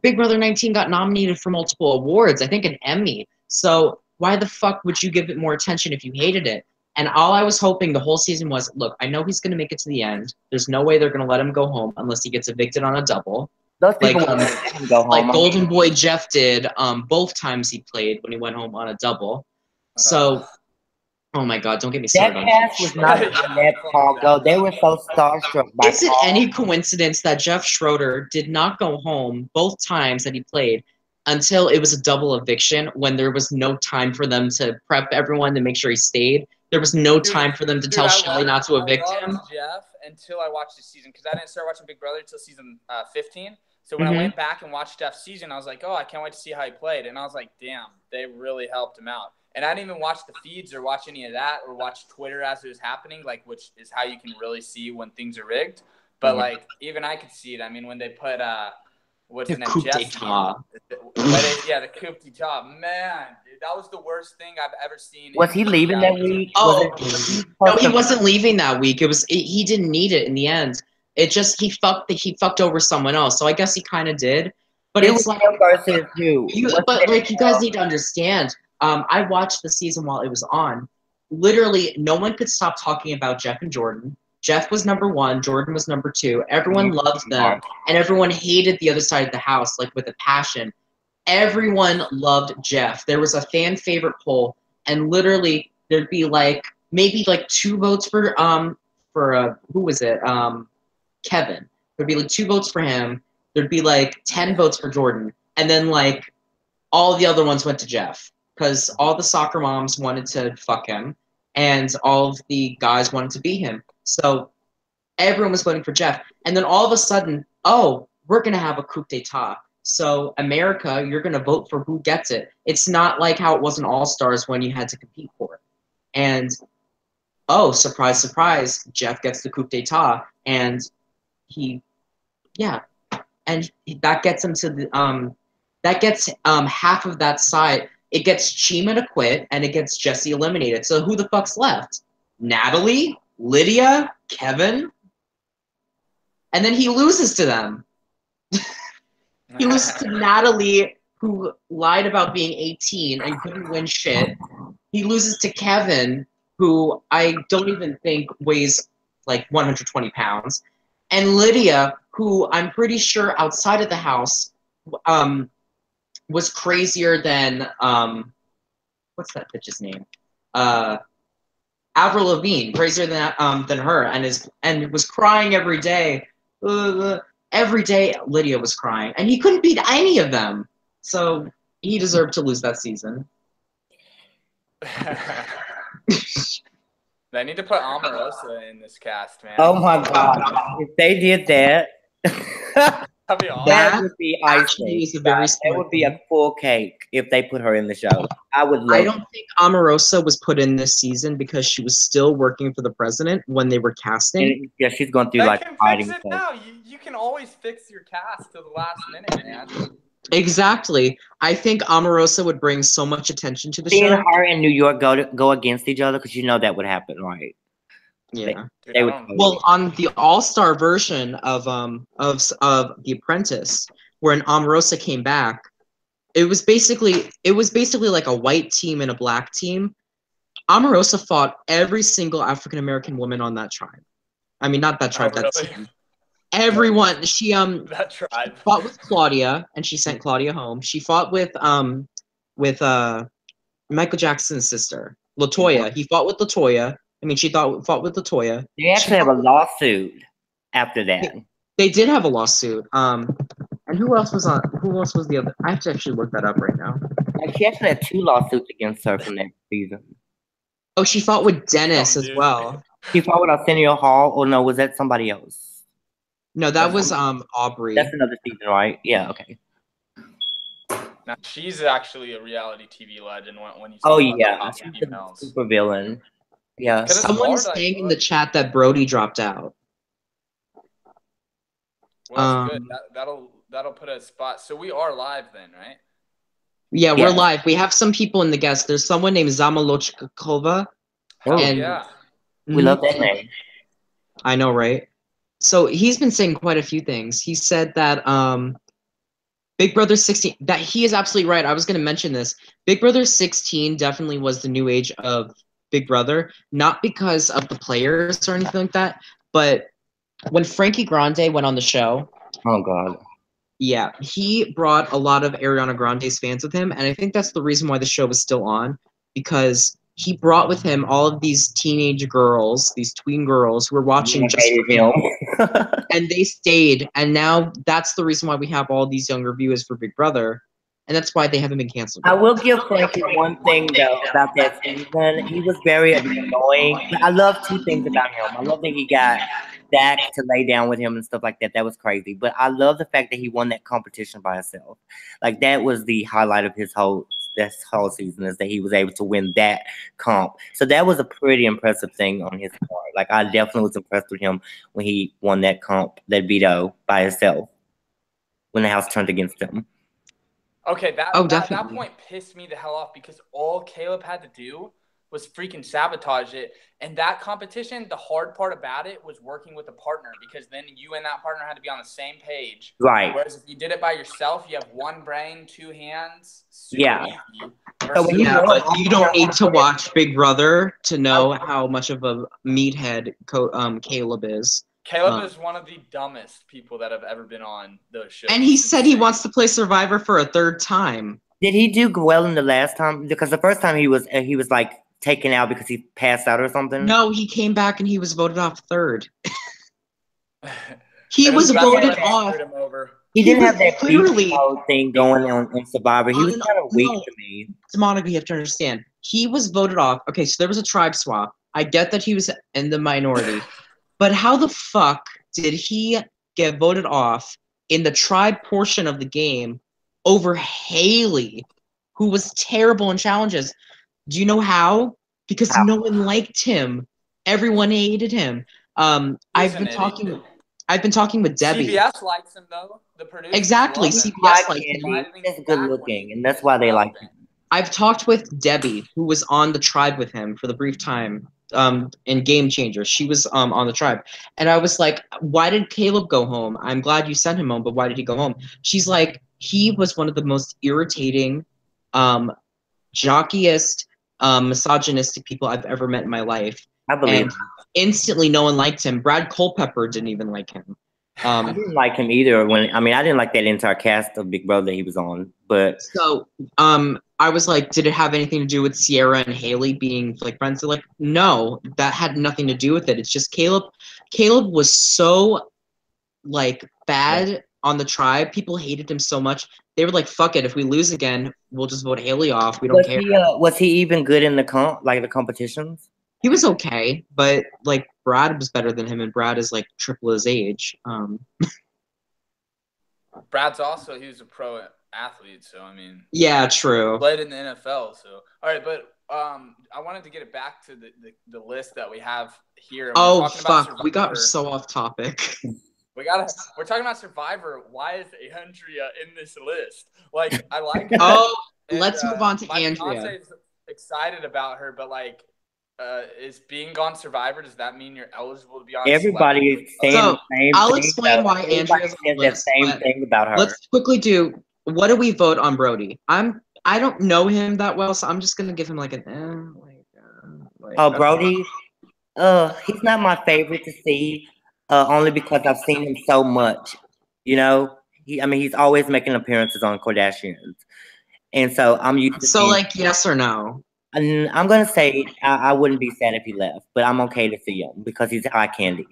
Big Brother 19 got nominated for multiple awards, I think an Emmy. So why the fuck would you give it more attention if you hated it? And all I was hoping the whole season was, look, I know he's going to make it to the end. There's no way they're going to let him go home unless he gets evicted on a double. Those people want to let him go home. Like Golden Boy Jeff did both times he played when he went home on a double. So, oh my God, don't get me started on that. That cast was not let Paul go. They were so starstruck by Is it any coincidence that Jeff Schroeder did not go home both times that he played? until it was a double eviction when there was no time for them to prep everyone to make sure he stayed. There was no time for them to tell Shelly not to evict him. Jeff until I watched the season because I didn't start watching Big Brother until season 15. So when I went back and watched Jeff's season, I was like, oh, I can't wait to see how he played. And I was like, damn, they really helped him out. And I didn't even watch the feeds or watch any of that or watch Twitter as it was happening, like which is how you can really see when things are rigged. But like even I could see it. I mean, when they put what's his name? Jesse. Yeah, the coup d'etat. Man, dude, that was the worst thing I've ever seen. Was he leaving that week? Oh, no, he wasn't leaving that week. He didn't need it in the end. It just he fucked over someone else. So I guess he kind of did. But it's like versus who? But like you guys need to understand. I watched the season while it was on. Literally, no one could stop talking about Jeff and Jordan. Jeff was number 1. Jordan was number 2. Everyone loved them, and everyone hated the other side of the house, like with a passion. Everyone loved Jeff. There was a fan favorite poll, and literally there'd be like maybe like 2 votes for who was it? Kevin. There'd be like 2 votes for him. There'd be like 10 votes for Jordan, and then like all the other ones went to Jeff because all the soccer moms wanted to fuck him, and all of the guys wanted to be him. So everyone was voting for Jeff. And then all of a sudden, oh, we're going to have a coup d'etat. So America, you're going to vote for who gets it. It's not like how it was in All-Stars when you had to compete for it. And, oh, surprise, surprise, Jeff gets the coup d'etat. And and that gets him to the, that gets half of that side. It gets Chima to quit, and it gets Jesse eliminated. So who the fuck's left? Natalie? Lydia, Kevin, and then he loses to them. He loses to Natalie, who lied about being 18 and couldn't win shit. He loses to Kevin, who I don't even think weighs like 120 pounds. And Lydia, who I'm pretty sure outside of the house was crazier than, what's that bitch's name? Avril Lavigne, crazier than her, and was crying every day. Every day, Lydia was crying, and he couldn't beat any of them. So he deserved to lose that season. They need to put Omarosa in this cast, man. Oh my god! If they did that, that would be icing. That would be a full cake if they put her in the show. I don't think Omarosa was put in this season because she was still working for the president when they were casting. Yeah, she's going through like hiding. Now you can always fix your cast to the last minute, man. Exactly. I think Omarosa would bring so much attention to the show. Seeing her and New York go against each other, because you know that would happen, right? Yeah. Well, on the All-Star version of The Apprentice, when Omarosa came back, it was basically like a white team and a black team. Omarosa fought every single African American woman on that tribe. I mean, not that tribe, that team. Everyone. She that tribe fought with Claudia, and she sent Claudia home. She fought with Michael Jackson's sister, LaToya. He fought with LaToya. I mean, she fought with LaToya. They actually have a lawsuit after that. They did have a lawsuit. And who else was the other? I have to actually look that up right now. And she actually had 2 lawsuits against her from that season. Oh, she fought with Dennis as well. She fought with Arsenio Hall. Or no, was that somebody else? No, that was Aubrey. That's another season, right? Yeah, okay. Now she's actually a reality TV legend when you. Oh yeah, she's a super villain. Yeah. Someone is saying in the chat that Brody dropped out. Well, that's good. That'll put a spot. So we are live then, right? Yeah, we're live. We have some people in the guests. There's someone named Zamalochkova. Oh yeah. We love that name. I know, right? So he's been saying quite a few things. He said that Big Brother 16, that he is absolutely right. I was going to mention this. Big Brother 16 definitely was the new age of Big Brother, not because of the players or anything like that, but when Frankie Grande went on the show. Oh, God. Yeah, he brought a lot of Ariana Grande's fans with him, and I think that's the reason why the show was still on, because he brought with him all of these teenage girls, these tween girls who were watching just for him. And they stayed, and now that's the reason why we have all these younger viewers for Big Brother. and that's why they haven't been canceled. I will give Frankie one thing though about that season. He was very annoying. But I love two things about him. I love that he got Dak to lay down with him and stuff like that. That was crazy. But I love the fact that he won that competition by himself. Like that was the highlight of his whole season, is that he was able to win that comp. So that was a pretty impressive thing on his part. Like I definitely was impressed with him when he won that comp, that veto by himself, when the house turned against him. Okay, that point pissed me the hell off because all Caleb had to do was freaking sabotage it. And that competition, the hard part about it was working with a partner, because then you and that partner had to be on the same page. Right. Whereas if you did it by yourself, you have one brain, two hands. Yeah. But you don't need to watch Big Brother to know how much of a meathead Caleb is. Caleb is one of the dumbest people that have ever been on those shows. And he said he wants to play Survivor for a third time. Did he do well in the last time? Because the first time he was like taken out because he passed out or something. No, he came back and he was voted off third. He was voted off. He didn't have that clearly thing going on Survivor. He was kind of weak to me. Monica, you have to understand. He was voted off. Okay, so there was a tribe swap. I get that he was in the minority. But how the fuck did he get voted off in the tribe portion of the game over Haley, who was terrible in challenges? Do you know how? Because no one liked him. Everyone hated him. I've been talking with Debbie. CBS likes him though. The producer. Exactly. CBS likes him. He's good looking, and that's why they like him. I've talked with Debbie, who was on the tribe with him for the brief time. In Game Changer, she was on the tribe, and I was like, why did Caleb go home? I'm glad you sent him home, but why did he go home? She's like, he was one of the most irritating, jockeyist, misogynistic people I've ever met in my life. I believe. And instantly no one liked him. Brad Culpepper didn't even like him. I didn't like him either. I didn't like that entire cast of Big Brother he was on. But so I was like, did it have anything to do with Sierra and Haley being like friends? They're like, no, that had nothing to do with it. It's just Caleb was so like bad on the tribe. People hated him so much. They were like, fuck it, if we lose again, we'll just vote Haley off. We don't care. Was he even good in the competitions? He was okay, but like Brad was better than him, and Brad is like triple his age. Brad's also, he was a pro athlete, so I mean. Yeah, true. Played in the NFL, so all right, but I wanted to get it back to the list that we have here. Oh fuck, we got so off topic. We're talking about Survivor. Why is Andrea in this list? Like, I like. Let's move on to Andrea. I'm excited about her, but like. Is being on Survivor, does that mean you're eligible to be on? Everybody is saying the same I'll thing. explain why Andrea's said the same thing about her. Let's quickly do. What do we vote on Brody? I don't know him that well, so I'm just gonna give him like an. Brody. He's not my favorite to see. Only because I've seen him so much. You know, he's always making appearances on Kardashians, and so I'm used to. So, like, yes or no? And I'm gonna say I wouldn't be sad if he left, but I'm okay to see him because he's eye candy.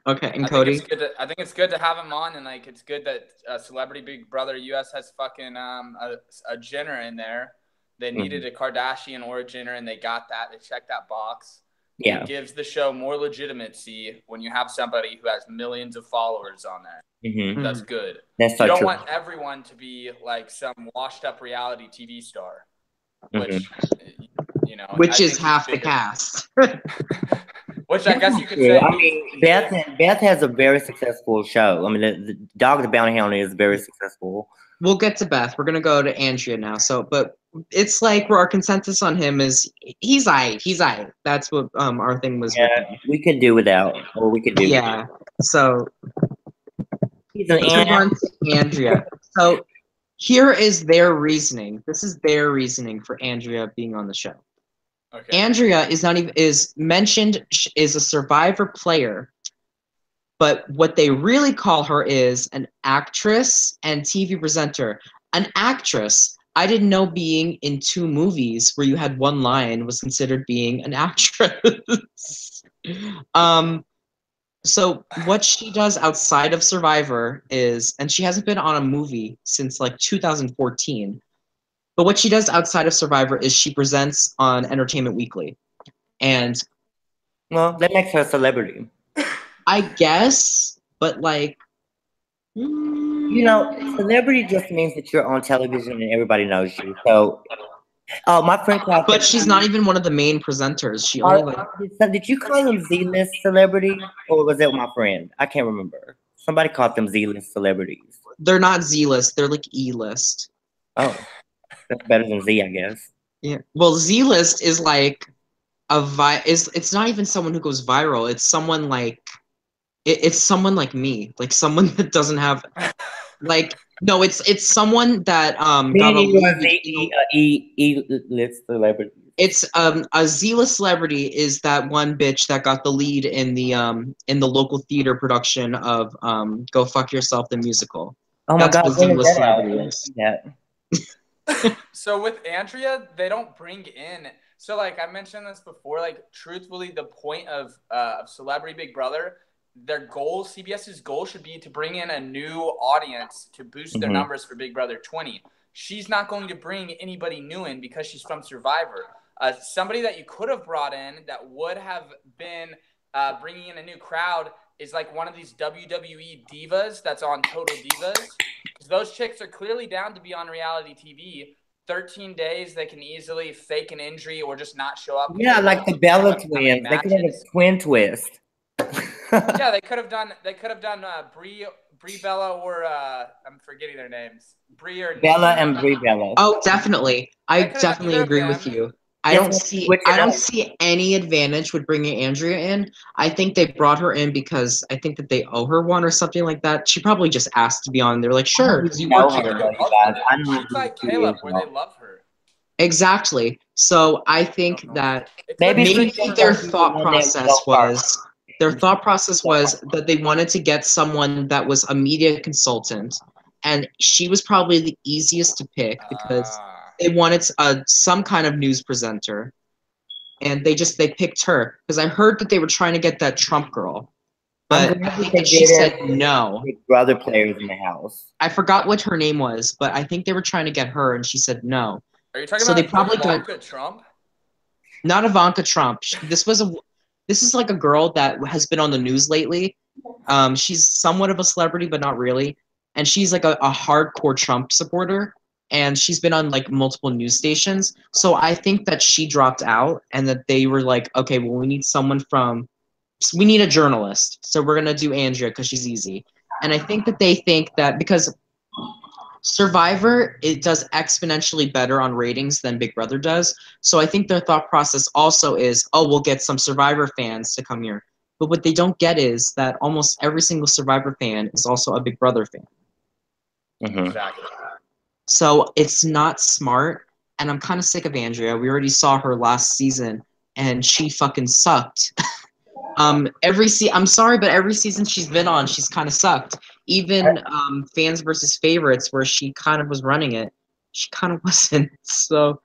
Okay, and Cody. I think it's good to have him on, and like it's good that Celebrity Big Brother US has fucking a Jenner in there. They needed a Kardashian or a Jenner, and they got that. They checked that box. Yeah, it gives the show more legitimacy when you have somebody who has millions of followers on there. Mm-hmm. That's good. That's so you don't true. want everyone to be like some washed-up reality TV star. Which, which is half the cast. Which I guess you could say. I mean, Beth has a very successful show. I mean, the Dog the Bounty Hunter is very successful. We'll get to Beth. We're gonna go to Andrea now. So, but it's like where our consensus on him is he's aight. He's aight. That's what our thing was. Yeah, we could do without, or we could do. Yeah. So he's an Andrea. So. Here is their reasoning. This is their reasoning for Andrea being on the show. Okay. Andrea is mentioned is a Survivor player, but what they really call her is an actress and TV presenter. An actress. I didn't know being in 2 movies where you had one line was considered being an actress. So what she does outside of Survivor is, and she hasn't been on a movie since like 2014, but what she does outside of Survivor is she presents on Entertainment Weekly. And Well, that makes her a celebrity. I guess, but like, You know, celebrity just means that you're on television and everybody knows you. So, oh, my friend called. but she's not even one of the main presenters. She only like. Did you call them Z-list celebrity, or was that my friend? I can't remember. Somebody called them Z-list celebrities. They're not Z-list. They're like E-list. Oh, that's better than Z, I guess. Yeah. Well, Z-list is like it's not even someone who goes viral. It's someone like it's someone like me, like someone that doesn't have like no, it's someone that got a lead. E-list celebrity. It's a Z-list celebrity is that one bitch that got the lead in the local theater production of Go Fuck Yourself the musical. Oh my That's God, what when is Z-list that out? celebrity is. So with Andrea, they don't bring in. So like I mentioned this before, like truthfully, the point of Celebrity Big Brother, their goal, CBS's goal, should be to bring in a new audience to boost their numbers for Big Brother 20. She's not going to bring anybody new in because she's from Survivor. Somebody that you could have brought in that would have been bringing in a new crowd is like one of these WWE divas that's on Total Divas. Because those chicks are clearly down to be on reality TV. 13 days, they can easily fake an injury or just not show up. Yeah, like the Bella twins. They could have a twin twist. Yeah, they could have done Brie Bella or I'm forgetting their names. Brie or Bella and Brie Bella. Oh, definitely. I definitely agree with you. I don't see any advantage with bringing Andrea in. I think they brought her in because I think that they owe her one or something like that. She probably just asked to be on. They're like, sure, because you worked here. She's like Caleb, where they love her. Exactly. So I think that maybe their thought process was that they wanted to get someone that was a media consultant, and she was probably the easiest to pick because they wanted some kind of news presenter, and they picked her because I heard that they were trying to get that Trump girl, but I think that she said no. Brother players in the house. I forgot what her name was, but I think they were trying to get her, and she said no. Are you talking about Ivanka Trump? Not Ivanka Trump. This is like a girl that has been on the news lately. She's somewhat of a celebrity, but not really. And she's like a hardcore Trump supporter. And she's been on like multiple news stations. So I think that she dropped out and that they were like, okay, well, we need a journalist. So we're going to do Andrea because she's easy. And I think that they think that because Survivor, it does exponentially better on ratings than Big Brother does. So I think their thought process also is, oh, we'll get some Survivor fans to come here. But what they don't get is that almost every single Survivor fan is also a Big Brother fan. Exactly. So it's not smart. And I'm kind of sick of Andrea. We already saw her last season, and she fucking sucked. I'm sorry, but every season she's been on, she's kind of sucked. Even Fans versus Favorites, where she kind of was running it, she kind of wasn't. So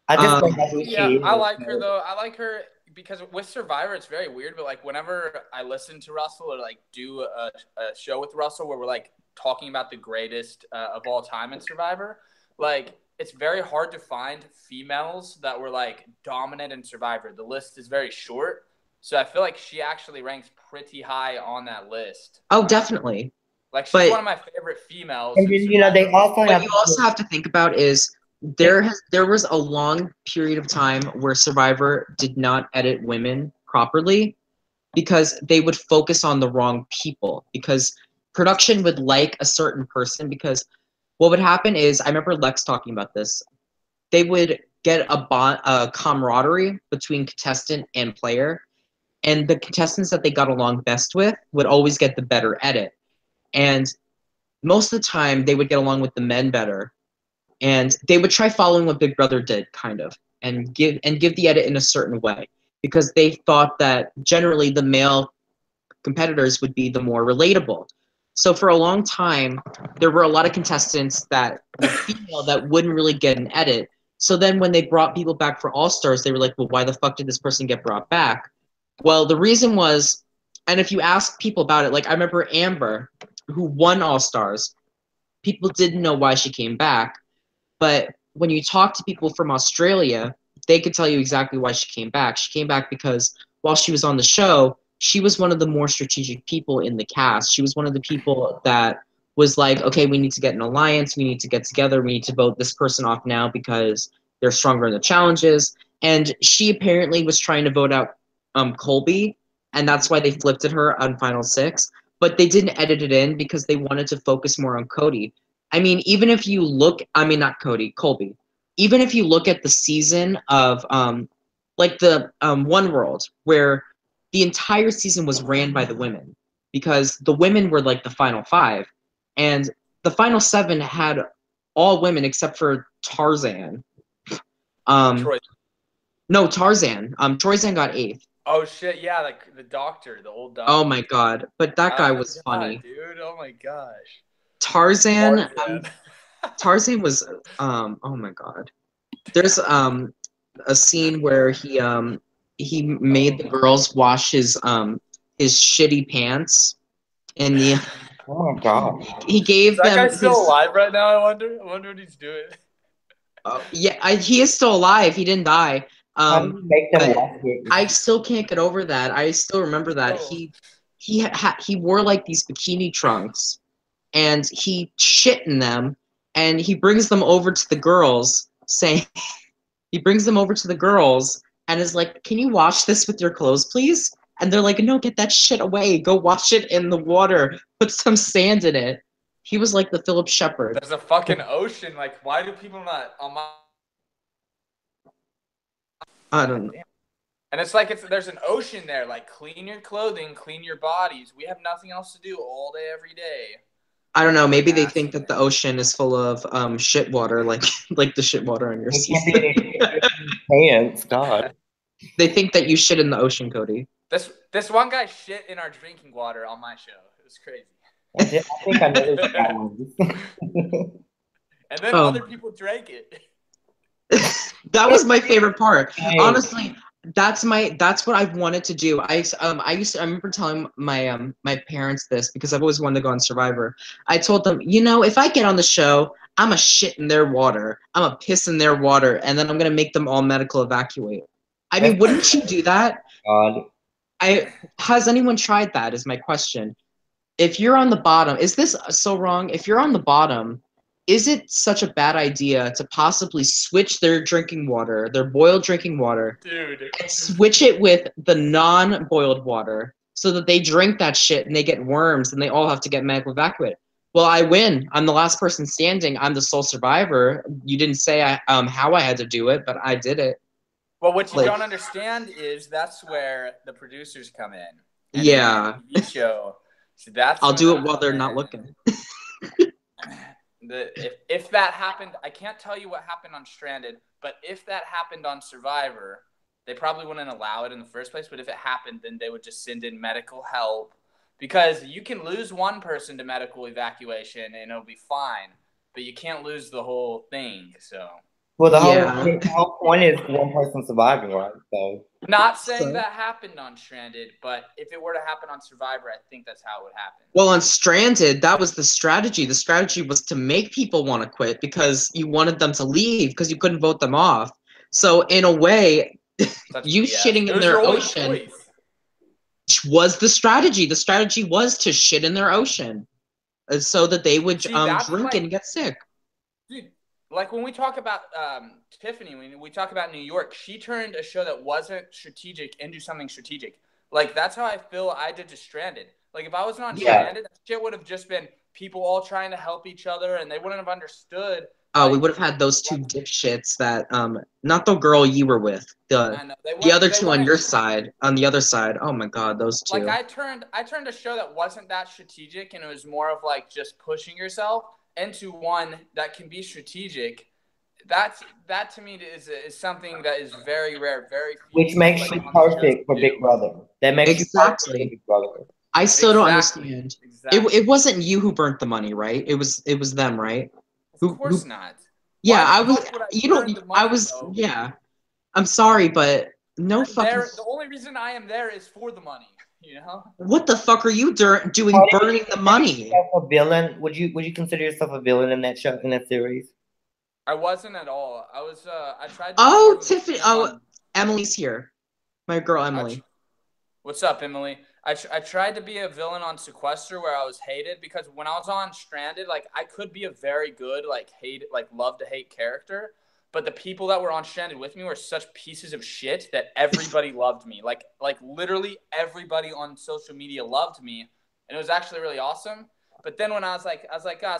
I just don't know who she is. I like her though. I like her because with Survivor, it's very weird. But like whenever I listen to Russell or like do a show with Russell where we're like talking about the greatest of all time in Survivor, like it's very hard to find females that were like dominant in Survivor. The list is very short. So I feel like she actually ranks pretty high on that list. Oh, definitely. Like she's one of my favorite females. And then, you know, they also what you also have to think about is there was a long period of time where Survivor did not edit women properly because they would focus on the wrong people, because production would like a certain person. Because what would happen is, I remember Lex talking about this, they would get a camaraderie between contestant and player, and the contestants that they got along best with would always get the better edit. And most of the time, they would get along with the men better. And they would try following what Big Brother did, kind of, and give the edit in a certain way. Because they thought that generally the male competitors would be the more relatable. So for a long time, there were a lot of contestants that were female that wouldn't really get an edit. So then when they brought people back for All-Stars, they were like, well, why the fuck did this person get brought back? Well, the reason was And if you ask people about it, like I remember Amber, who won All Stars, people didn't know why she came back. But when you talk to people from Australia, they could tell you exactly why she came back. She came back because while she was on the show, she was one of the more strategic people in the cast. She was one of the people that was like, okay, we need to get an alliance. We need to get together. We need to vote this person off now because they're stronger in the challenges. And she apparently was trying to vote out Colby, and that's why they flipped at her on Final Six. But they didn't edit it in because they wanted to focus more on Cody. I mean, even if you look, I mean, not Cody, Colby. Even if you look at the season of, like the One World, where the entire season was ran by the women, because the women were like the final five, and the final seven had all women except for Tarzan. Troy. No, Tarzan. Tarzan got eighth. Oh shit! Yeah, like the doctor, the old doctor. Oh my god! But that guy was funny, dude. Oh my gosh. Tarzan. Tarzan was oh my god. There's a scene where he made the girls wash his shitty pants in the Oh my god. he gave is that them guy still alive right now? I wonder what he's doing. Yeah, he is still alive. He didn't die. How do you make them watch it? I still can't get over that. I still remember that he wore like these bikini trunks, and he shit in them, and he brings them over to the girls, saying he brings them over to the girls and is like, "Can you wash this with your clothes, please?" And they're like, "No, get that shit away. Go wash it in the water. Put some sand in it." He was like the Philip Shepard. There's a fucking ocean. Like, why do people not on my? I don't know. And it's like there's an ocean there. Like, clean your clothing, clean your bodies. We have nothing else to do all day, every day. I don't know. Maybe they think that the ocean is full of shit water, like the shit water in your pants. God. They think that you shit in the ocean, Cody. This one guy shit in our drinking water on my show. It was crazy. I think I know this. And then other people drank it. That was my favorite part. Honestly, that's what I've wanted to do. I remember telling my parents this because I've always wanted to go on Survivor. I told them, if I get on the show, I'm a shit in their water. I'm a piss in their water, and then I'm gonna make them all medical evacuate. I mean, wouldn't you do that? God. Has anyone tried that? Is my question. If you're on the bottom, is this so wrong? If you're on the bottom, is it such a bad idea to possibly switch their drinking water, their boiled drinking water, dude, and switch it with the non-boiled water so that they drink that shit and they get worms and they all have to get medical evacuated? Well, I win. I'm the last person standing. I'm the sole survivor. You didn't say how I had to do it, but I did it. Well, what you don't understand is that's where the producers come in. And yeah. In the TV show. So I'll do it while they're not looking. If that happened, I can't tell you what happened on Stranded, but if that happened on Survivor, they probably wouldn't allow it in the first place. But if it happened, then they would just send in medical help, because you can lose one person to medical evacuation and it'll be fine, but you can't lose the whole thing. So. Well, the whole point is one person surviving, right? So. Not saying that happened on Stranded, but if it were to happen on Survivor, I think that's how it would happen. Well, on Stranded, that was the strategy. The strategy was to make people want to quit because you wanted them to leave because you couldn't vote them off. So in a way, shitting in their ocean was the strategy. The strategy was to shit in their ocean so that they would drink and get sick. Dude. Like when we talk about Tiffany, when we talk about New York, she turned a show that wasn't strategic into something strategic. Like that's how I feel I did to Stranded. Like if I wasn't on Stranded, that shit would have just been people all trying to help each other, and they wouldn't have understood. Oh, we would have had those two dipshits that not the girl you were with, the other two on your side, on the other side. Oh my god, those two. Like I turned a show that wasn't that strategic, and it was more of like just pushing yourself into one that can be strategic. That to me is something that is very rare, very few. Which makes you perfect for Big Brother. That makes you perfect for Big Brother. I still don't understand. Exactly. It wasn't you who burnt the money, right? It was them, right? Of course not. Yeah, I was. I was. Yeah. I'm sorry, but no fucking. The only reason I am there is for the money. You know? What the fuck are you doing burning the money? A villain? Would you consider yourself a villain in that show, in that series? I wasn't at all. I was. I tried. Oh, Tiffany. Oh, Emily's here. My girl Emily. What's up, Emily? I tried to be a villain on Sequester where I was hated because when I was on Stranded, like I could be a very good love to hate character, but the people that were on Stranded with me were such pieces of shit that everybody loved me. Like literally everybody on social media loved me, and it was actually really awesome. But then when I was like,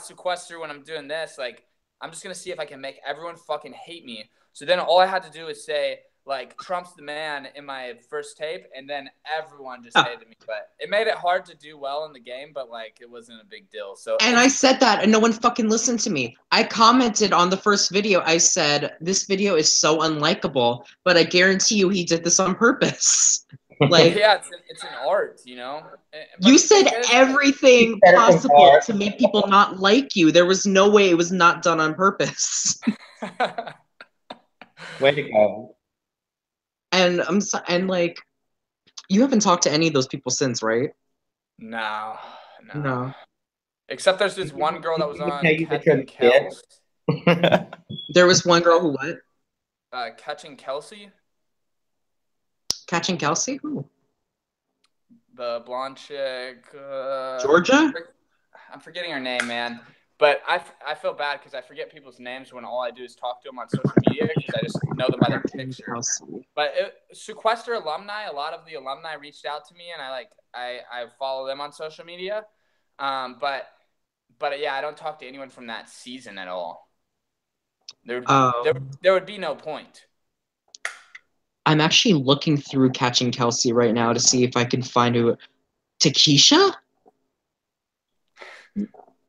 Sequester, when I'm doing this, like I'm just gonna see if I can make everyone fucking hate me. So then all I had to do is say, like, Trump's the man in my first tape, and then everyone just hated me. But it made it hard to do well in the game, but, like, it wasn't a big deal. So. And I said that, and no one fucking listened to me. I commented on the first video. I said, this video is so unlikable, but I guarantee you he did this on purpose. Like, yeah, it's an art, you know? But you said everything possible to make people not like you. There was no way it was not done on purpose. Way to go. And like, you haven't talked to any of those people since, right? No. Except there's this one girl that was on Catching Kelsey. There was one girl who what? Catching Kelsey. Catching Kelsey? Who? The blonde chick. Georgia? I'm forgetting her name, man. But I feel bad because I forget people's names when all I do is talk to them on social media because I just know them by their picture. But Sequester alumni, a lot of the alumni reached out to me, and I follow them on social media. But yeah, I don't talk to anyone from that season at all. There would be no point. I'm actually looking through Catching Kelsey right now to see if I can find who. Takesha?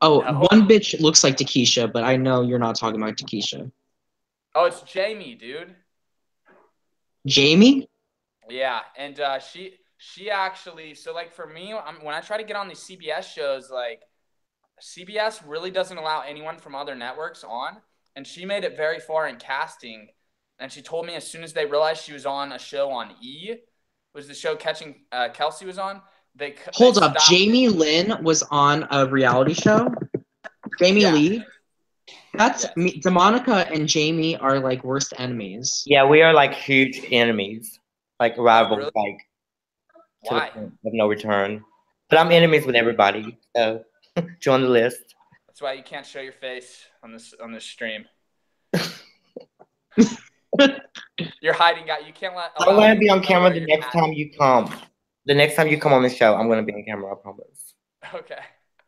Oh, no. One bitch looks like Takesha, but I know you're not talking about Takesha. Oh, it's Jamie, dude. Jamie? Yeah, and she actually, so like for me, when I try to get on these CBS shows, like CBS really doesn't allow anyone from other networks on, and she made it very far in casting, and she told me as soon as they realized she was on a show on E, was the show Catching Kelsey was on, Hold up, Jamie Lynn was on a reality show? Jamie Lee? That's me. DeMonica and Jamie are like worst enemies. Yeah, we are like huge enemies. Like rivals, really? Like to Why? the point of no return. But I'm enemies with everybody. So join the list. That's why you can't show your face on this stream. You're hiding out. You can't let. I'm gonna be on camera the next time you come. The next time you come on the show, I'm gonna be on camera. I promise. Okay.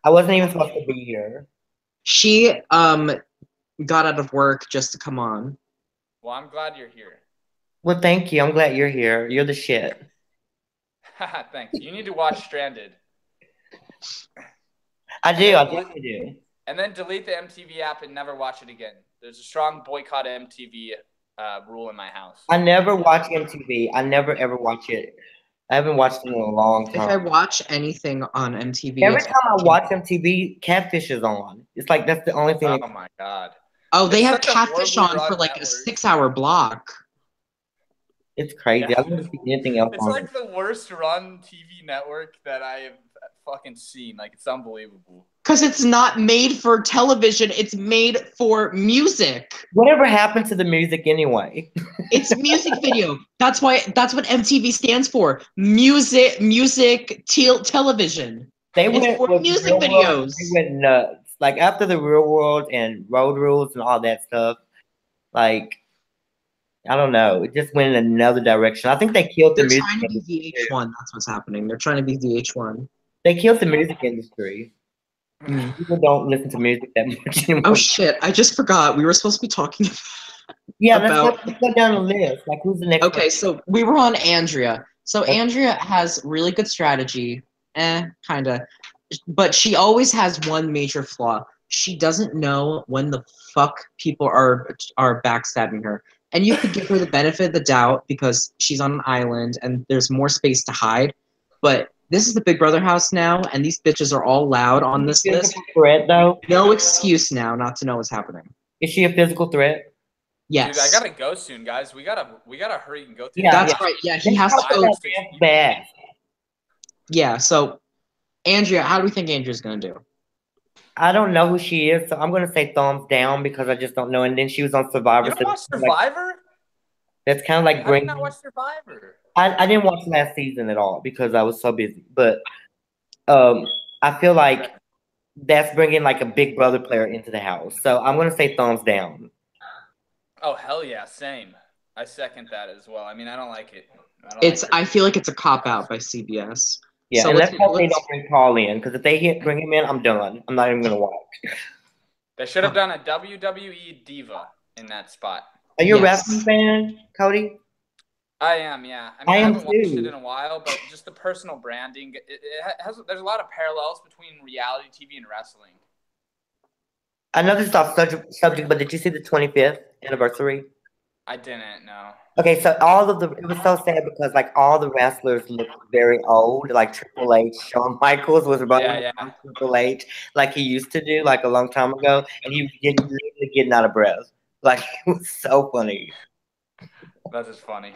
I wasn't even supposed to be here. She got out of work just to come on. Well, I'm glad you're here. Well, thank you. I'm glad you're here. You're the shit. Thanks. You need to watch Stranded. I do. I definitely do. And then delete the MTV app and never watch it again. There's a strong boycott MTV rule in my house. I never watch MTV. I never ever watch it. I haven't watched it in a long time. If I watch anything on MTV, every time I watch MTV, Catfish is on. It's like that's the only thing. Oh my god. Oh, they have Catfish on for like a 6-hour block. It's crazy. Yeah. I don't see anything else. It's like the worst run TV network that I have fucking seen. Like, it's unbelievable. Because it's not made for television. It's made for music. Whatever happened to the music anyway? It's music video. That's what MTV stands for. Music television. They went for music videos. They went nuts. Like after the Real World and Road Rules and all that stuff, like I don't know, it just went in another direction. I think they killed the music industry. They're trying to be VH1. That's what's happening. They're trying to be VH1. They killed the music industry. People don't listen to music that much anymore. Oh shit! I just forgot we were supposed to be talking. Let's go down the list. Like who's the next? Okay, so we were on Andrea. So Andrea has really good strategy, kinda, but she always has one major flaw. She doesn't know when the fuck people are backstabbing her. And you could give her the benefit of the doubt because she's on an island and there's more space to hide. But this is the Big Brother house now, and these bitches are all loud on this list. Threat, though? No excuse now not to know what's happening. Is she a physical threat? Yes. Dude, I gotta go soon, guys. We gotta hurry and go through. That's right. Yeah, he has to go. Bad. Yeah, so Andrea, how do we think Andrea's going to do? I don't know who she is, so I'm gonna say thumbs down because I just don't know. And then she was on Survivor, You so don't watch like Survivor? that's kind of like How do you bringing. not watch Survivor? I didn't watch last season at all because I was so busy. But um, I feel like that's bringing like a Big Brother player into the house. So I'm gonna say thumbs down. Oh hell yeah, same. I second that as well. I mean, I don't like it. I feel like it's a cop out by CBS. Yeah, So and let's hope they let's don't bring Paul in because if they bring him in, I'm done. I'm not even gonna watch. They should have done a WWE diva in that spot. Are you a Yes. wrestling fan, Cody? I am, yeah. I I mean, I am haven't watched it too. in a while, but just the personal branding, there's a lot of parallels between reality TV and wrestling. Another soft subject, but did you see the 25th anniversary? I didn't know. Okay, so it was so sad because like all the wrestlers looked very old, like Triple H. Shawn Michaels was running Yeah. around Triple H like he used to do like a long time ago, and he was literally getting out of breath. Like it was so funny. That's just funny.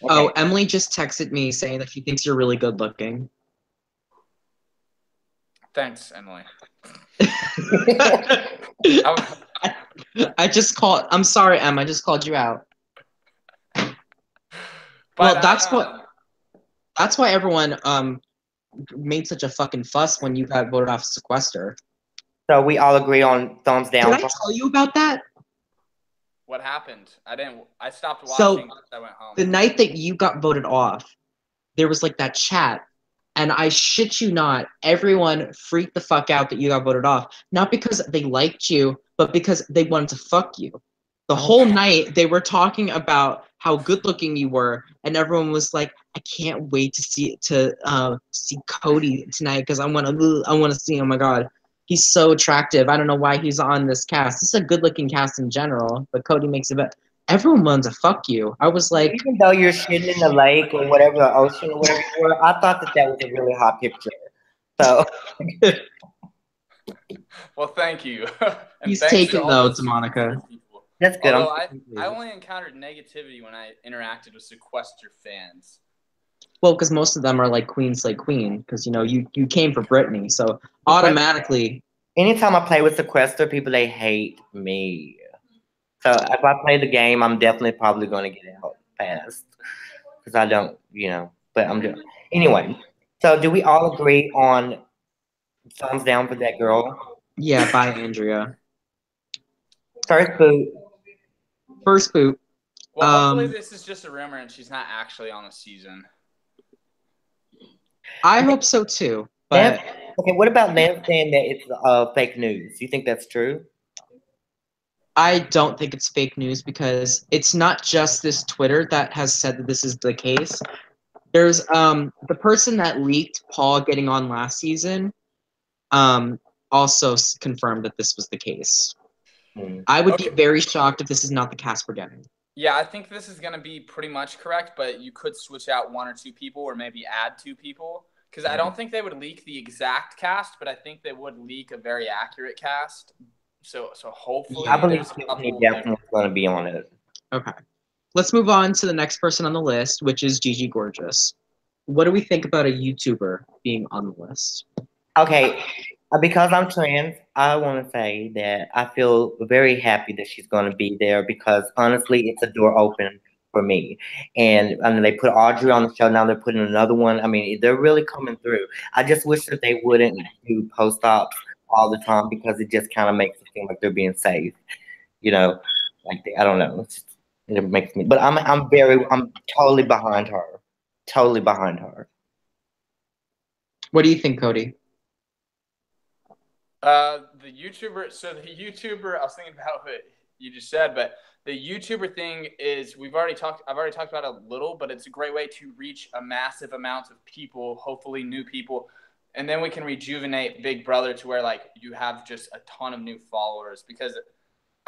Oh, Okay. Emily just texted me saying that she thinks you're really good looking. Thanks, Emily. I just called. I'm sorry, Em. I just called you out. But Well, that's why everyone made such a fucking fuss when you got voted off sequester. So we all agree on thumbs down. Did I tell you about that? What happened? I stopped watching So once I went home. the night that you got voted off, there was like that chat, and I shit you not, everyone freaked the fuck out that you got voted off. Not because they liked you, but because they wanted to fuck you. The whole night they were talking about how good looking you were, and everyone was like, "I can't wait to see Cody tonight because I want to see. Oh my god, he's so attractive. I don't know why he's on this cast. This is a good looking cast in general, but Cody makes it better." Everyone wanted to fuck you. I was like, Even though you're shitting in the lake or whatever, the ocean or whatever you were, I thought that was a really hot picture. So Well, thank you. And he's thanks taken to all though those to Monica. people. that's good. Although I only encountered negativity when I interacted with sequester fans. Well, because most of them are like Queen Slay Queen, because you came for Brittany, so automatically. Anytime I play with Sequester, people they hate me. So if I play the game, I'm definitely probably going to get out fast because I don't, But I'm doing anyway. So do we all agree on thumbs down for that girl? Yeah, bye, Andrea. First boot. First boot. Well, hopefully this is just a rumor and she's not actually on the season. I hope so too. But okay, what about them saying that it's fake news? You think that's true? I don't think it's fake news because it's not just this Twitter that has said that this is the case. There's the person that leaked Paul getting on last season also confirmed that this was the case. I would be very shocked if this is not the cast we're getting. Yeah, I think this is going to be pretty much correct, but you could switch out one or two people or maybe add two people because I don't think they would leak the exact cast, but I think they would leak a very accurate cast. So hopefully I believe Tiffany definitely going to be on it. Okay. Let's move on to the next person on the list, which is Gigi Gorgeous. What do we think about a YouTuber being on the list? Okay, because I'm trans, I want to say that I feel very happy that she's going to be there because honestly, it's a door open for me. And I mean, they put Audrey on the show, now they're putting another one. I mean, they're really coming through. I just wish that they wouldn't do post-ops all the time because it just kind of makes it seem like they're being safe. I don't know. It makes me, but I'm totally behind her. Totally behind her. What do you think, Cody? The YouTuber. So the YouTuber, I was thinking about what you just said, but the YouTuber thing is I've already talked about it a little, but it's a great way to reach a massive amount of people, hopefully new people, and then we can rejuvenate Big Brother to where like you have just a ton of new followers because.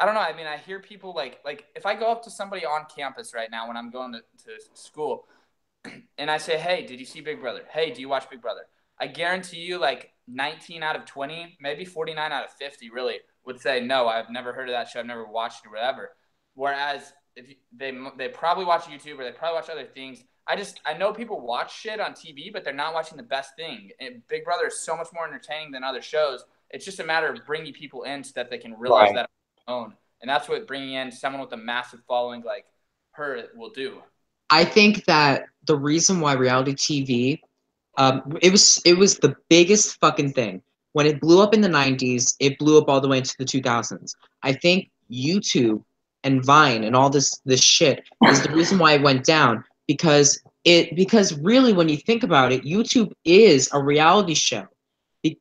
I don't know. I mean, I hear people like if I go up to somebody on campus right now when I'm going to school and I say, hey, did you see Big Brother? Hey, do you watch Big Brother? I guarantee you like 19 out of 20, maybe 49 out of 50 really would say, no, I've never heard of that show. I've never watched it or whatever. Whereas if they probably watch YouTube or they probably watch other things. I know people watch shit on TV, but they're not watching the best thing. And Big Brother is so much more entertaining than other shows. It's just a matter of bringing people in so that they can realize that on their own. And that's what bringing in someone with a massive following like her will do. I think that the reason why reality TV, it was the biggest fucking thing. When it blew up in the 90s, it blew up all the way into the 2000s. I think YouTube and Vine and all this shit is the reason why it went down, because really when you think about it, YouTube is a reality show,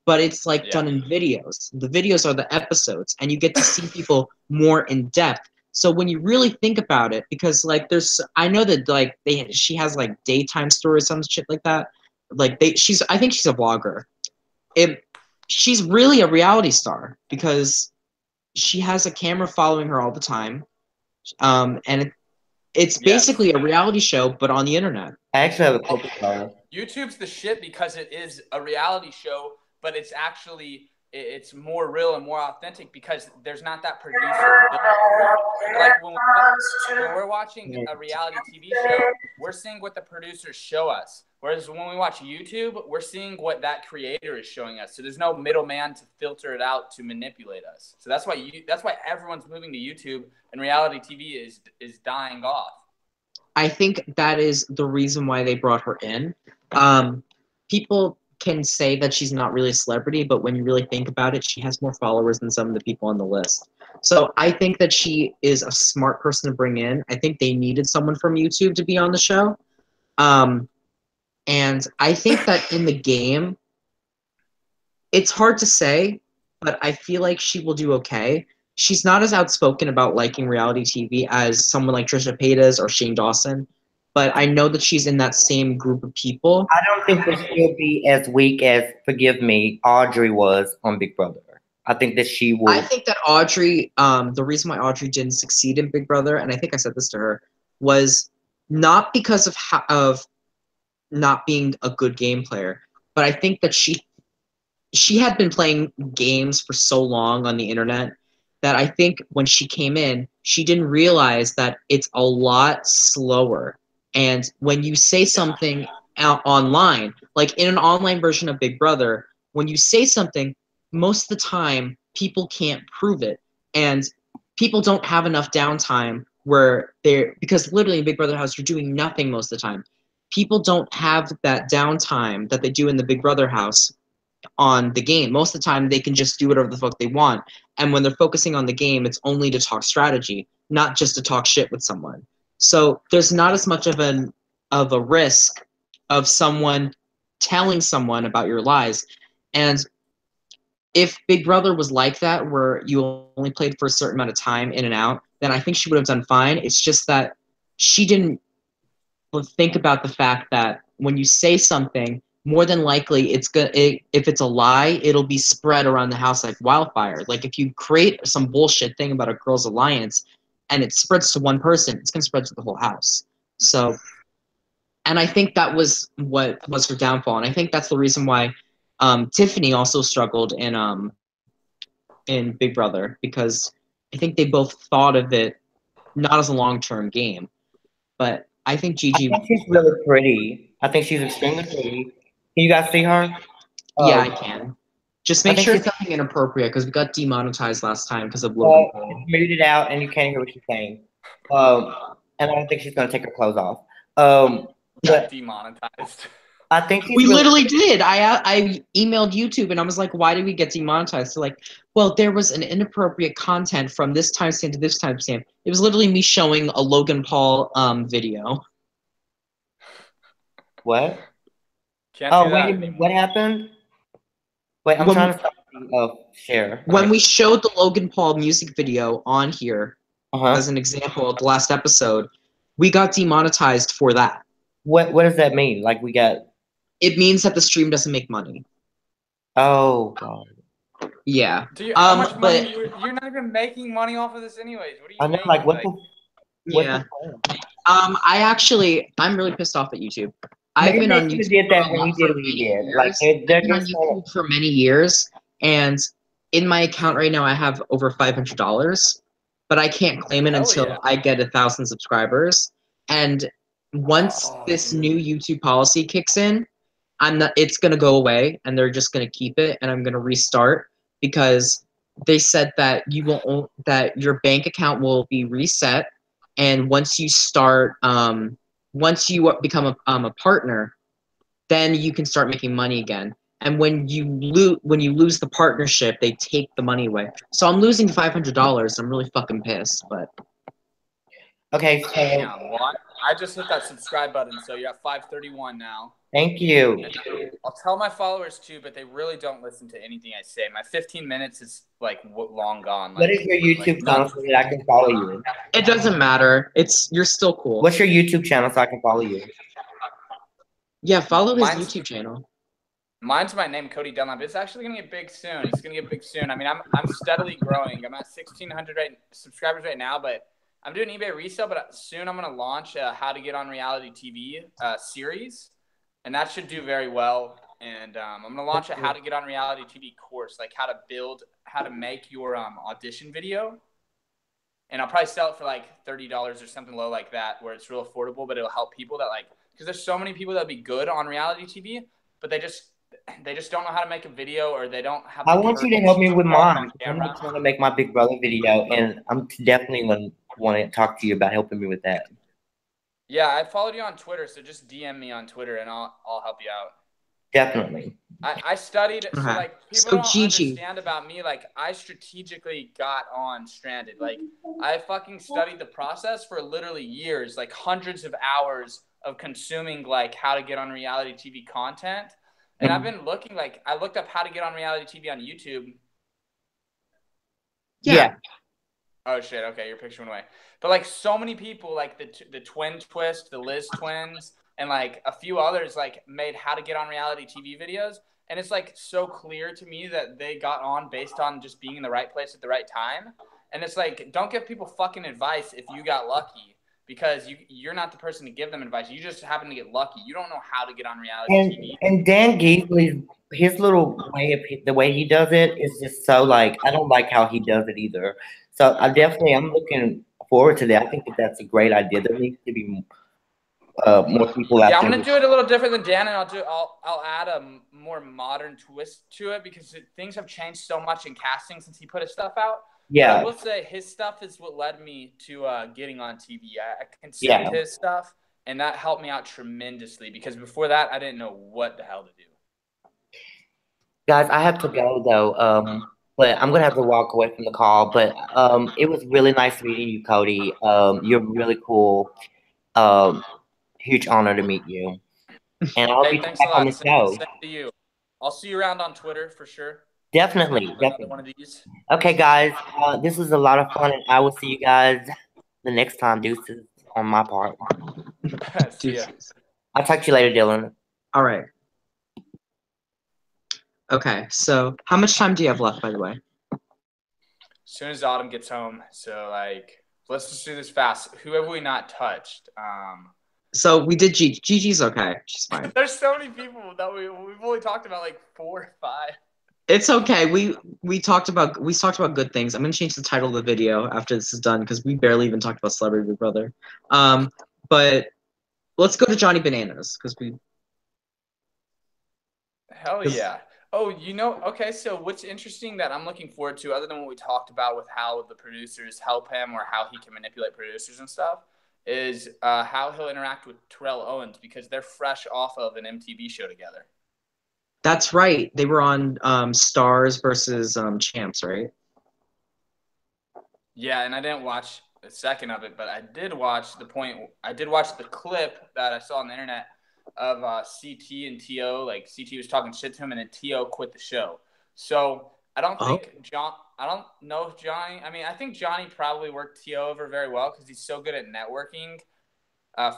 but it's like done in videos. The videos are the episodes, and you get to see people more in depth. So when you really think about it, because like I know that like she has like daytime stories, some shit like that. Like I think she's a vlogger. She's really a reality star because she has a camera following her all the time, and it's basically a reality show but on the internet. I actually have a couple of YouTube's the shit because it is a reality show, but it's actually it's more real and more authentic because there's not that producer. Like when we're watching a reality TV show, we're seeing what the producers show us. Whereas when we watch YouTube, we're seeing what that creator is showing us. So there's no middleman to filter it out to manipulate us. So that's why everyone's moving to YouTube and reality TV is dying off. I think that is the reason why they brought her in. People can say that she's not really a celebrity, but when you really think about it, she has more followers than some of the people on the list. So I think that she is a smart person to bring in. I think they needed someone from YouTube to be on the show. And I think that in the game, it's hard to say, but I feel like she will do okay. She's not as outspoken about liking reality TV as someone like Trisha Paytas or Shane Dawson, but I know that she's in that same group of people. I don't think that she'll be as weak as, forgive me, Audrey was on Big Brother. I think that she will. I think that Audrey, the reason why Audrey didn't succeed in Big Brother, and I think I said this to her, was not because of not being a good game player, but I think that she had been playing games for so long on the internet that I think when she came in, she didn't realize that it's a lot slower. And when you say something online, like in an online version of Big Brother, when you say something, most of the time people can't prove it. And people don't have enough downtime because literally in Big Brother house, you're doing nothing most of the time. People don't have that downtime that they do in the Big Brother house on the game. Most of the time, they can just do whatever the fuck they want. And when they're focusing on the game, it's only to talk strategy, not just to talk shit with someone. So there's not as much of a risk of someone telling someone about your lies. And if Big Brother was like that, where you only played for a certain amount of time in and out, then I think she would have done fine. It's just that she didn't think about the fact that when you say something, more than likely if it's a lie, it'll be spread around the house like wildfire. Like if you create some bullshit thing about a girls' alliance and it spreads to one person, it's gonna spread to the whole house. So, and I think that was what was her downfall, and I think that's the reason why Tiffany also struggled in Big Brother, because I think they both thought of it not as a long-term game, but I think Gigi. I think she's really pretty. I think she's extremely pretty. Can you guys see her? Yeah, I can. Just make sure it's nothing inappropriate, because we got demonetized last time because of Logan Paul. Muted out, and you can't hear what she's saying. And I don't think she's gonna take her clothes off. But demonetized. I think we literally did. I emailed YouTube and I was like, "Why did we get demonetized?" So like, well, there was an inappropriate content from this timestamp to this timestamp. It was literally me showing a Logan Paul video. What? Can't wait, what happened? Wait, I'm trying to share. When we showed the Logan Paul music video on here as an example of the last episode, we got demonetized for that. What does that mean? Like we got? It means that the stream doesn't make money. Oh God. Yeah. Dude, how much money? You're not even making money off of this, anyways. What are you? I know, like what? Yeah. I'm really pissed off at YouTube. I've been on YouTube. Did that when you did what you did. Like they're on YouTube for many years, and in my account right now I have over $500, but I can't claim it until I get 1,000 subscribers. And once this new YouTube policy kicks in, it's gonna go away, and they're just gonna keep it, and I'm gonna restart because they said that that your bank account will be reset, and once you become a partner, then you can start making money again. And when you lose the partnership, they take the money away. So I'm losing $500. I'm really fucking pissed, but. Okay, so Damn, well, I just hit that subscribe button, so you're at 531 now. Thank you. I'll tell my followers too, but they really don't listen to anything I say. My 15 minutes is like long gone. What is your YouTube channel so that I can follow you? It doesn't matter. You're still cool. What's your YouTube channel so I can follow you? Yeah, follow his YouTube channel. Mine's my name, Cody Dunlap. It's actually gonna get big soon. It's gonna get big soon. I mean, I'm steadily growing. I'm at 1,600 subscribers right now, but I'm doing eBay resale. But soon I'm gonna launch a How to Get on Reality TV series, and that should do very well. And I'm gonna launch a How to Get on Reality TV course, like how to make your audition video. And I'll probably sell it for like $30 or something low like that, where it's real affordable, but it'll help people that because there's so many people that'd be good on reality TV, but they just don't know how to make a video, or they don't have. I want you to help me with mine. I'm not trying to make my Big Brother video, and I'm definitely going to want to talk to you about helping me with that. Yeah, I followed you on Twitter, so just DM me on Twitter, and I'll help you out. Definitely. I studied, so like people don't understand about me. Like I strategically got on Stranded. Like I fucking studied the process for literally years, like hundreds of hours of consuming like how to get on reality TV content. And I've been looking, like, I looked up how to get on reality TV on YouTube. Yeah. Oh, shit. Okay, your picture went away. But, like, so many people, like, the Twin Twist, the Liz Twins, and, like, a few others, like, made how to get on reality TV videos. And it's, like, so clear to me that they got on based on just being in the right place at the right time. And it's, like, don't give people fucking advice if you got lucky. Because you're not the person to give them advice. You just happen to get lucky. You don't know how to get on reality TV. And Dan Geesley, his little the way he does it is just so like, I don't like how he does it either. So I'm looking forward to that. I think that's a great idea. There needs to be more people out there. Yeah, I'm gonna do it a little different than Dan, and I'll add a more modern twist to it because things have changed so much in casting since he put his stuff out. Yeah, but I will say his stuff is what led me to getting on TV. I consumed his stuff, and that helped me out tremendously because before that, I didn't know what the hell to do. Guys, I have to go though. But I'm gonna have to walk away from the call. But it was really nice meeting you, Cody. You're really cool. Huge honor to meet you. And I'll be back on the show. Same to you. I'll see you around on Twitter for sure. Definitely. One of these. Okay, guys. This was a lot of fun, and I will see you guys the next time. Deuces on my part. See ya. I'll talk to you later, Dylan. All right. Okay, so how much time do you have left, by the way? As soon as Autumn gets home. So, like, let's just do this fast. Who have we not touched? So we did Gigi. Gigi's okay. She's fine. There's so many people that we've only talked about like 4 or 5. It's okay. We talked about good things. I'm gonna change the title of the video after this is done because we barely even talked about Celebrity Big Brother. But let's go to Johnny Bananas because we. Hell yeah. Oh, okay, so what's interesting that I'm looking forward to, other than what we talked about with how the producers help him or how he can manipulate producers and stuff, is how he'll interact with Terrell Owens because they're fresh off of an MTV show together. That's right. They were on Stars versus Champs, right? Yeah, and I didn't watch a second of it, but I did watch the clip that I saw on the internet of CT and T.O. Like, CT was talking shit to him, and then T.O. quit the show. So I don't think I don't know if Johnny – I mean, I think Johnny probably worked T.O. over very well because he's so good at networking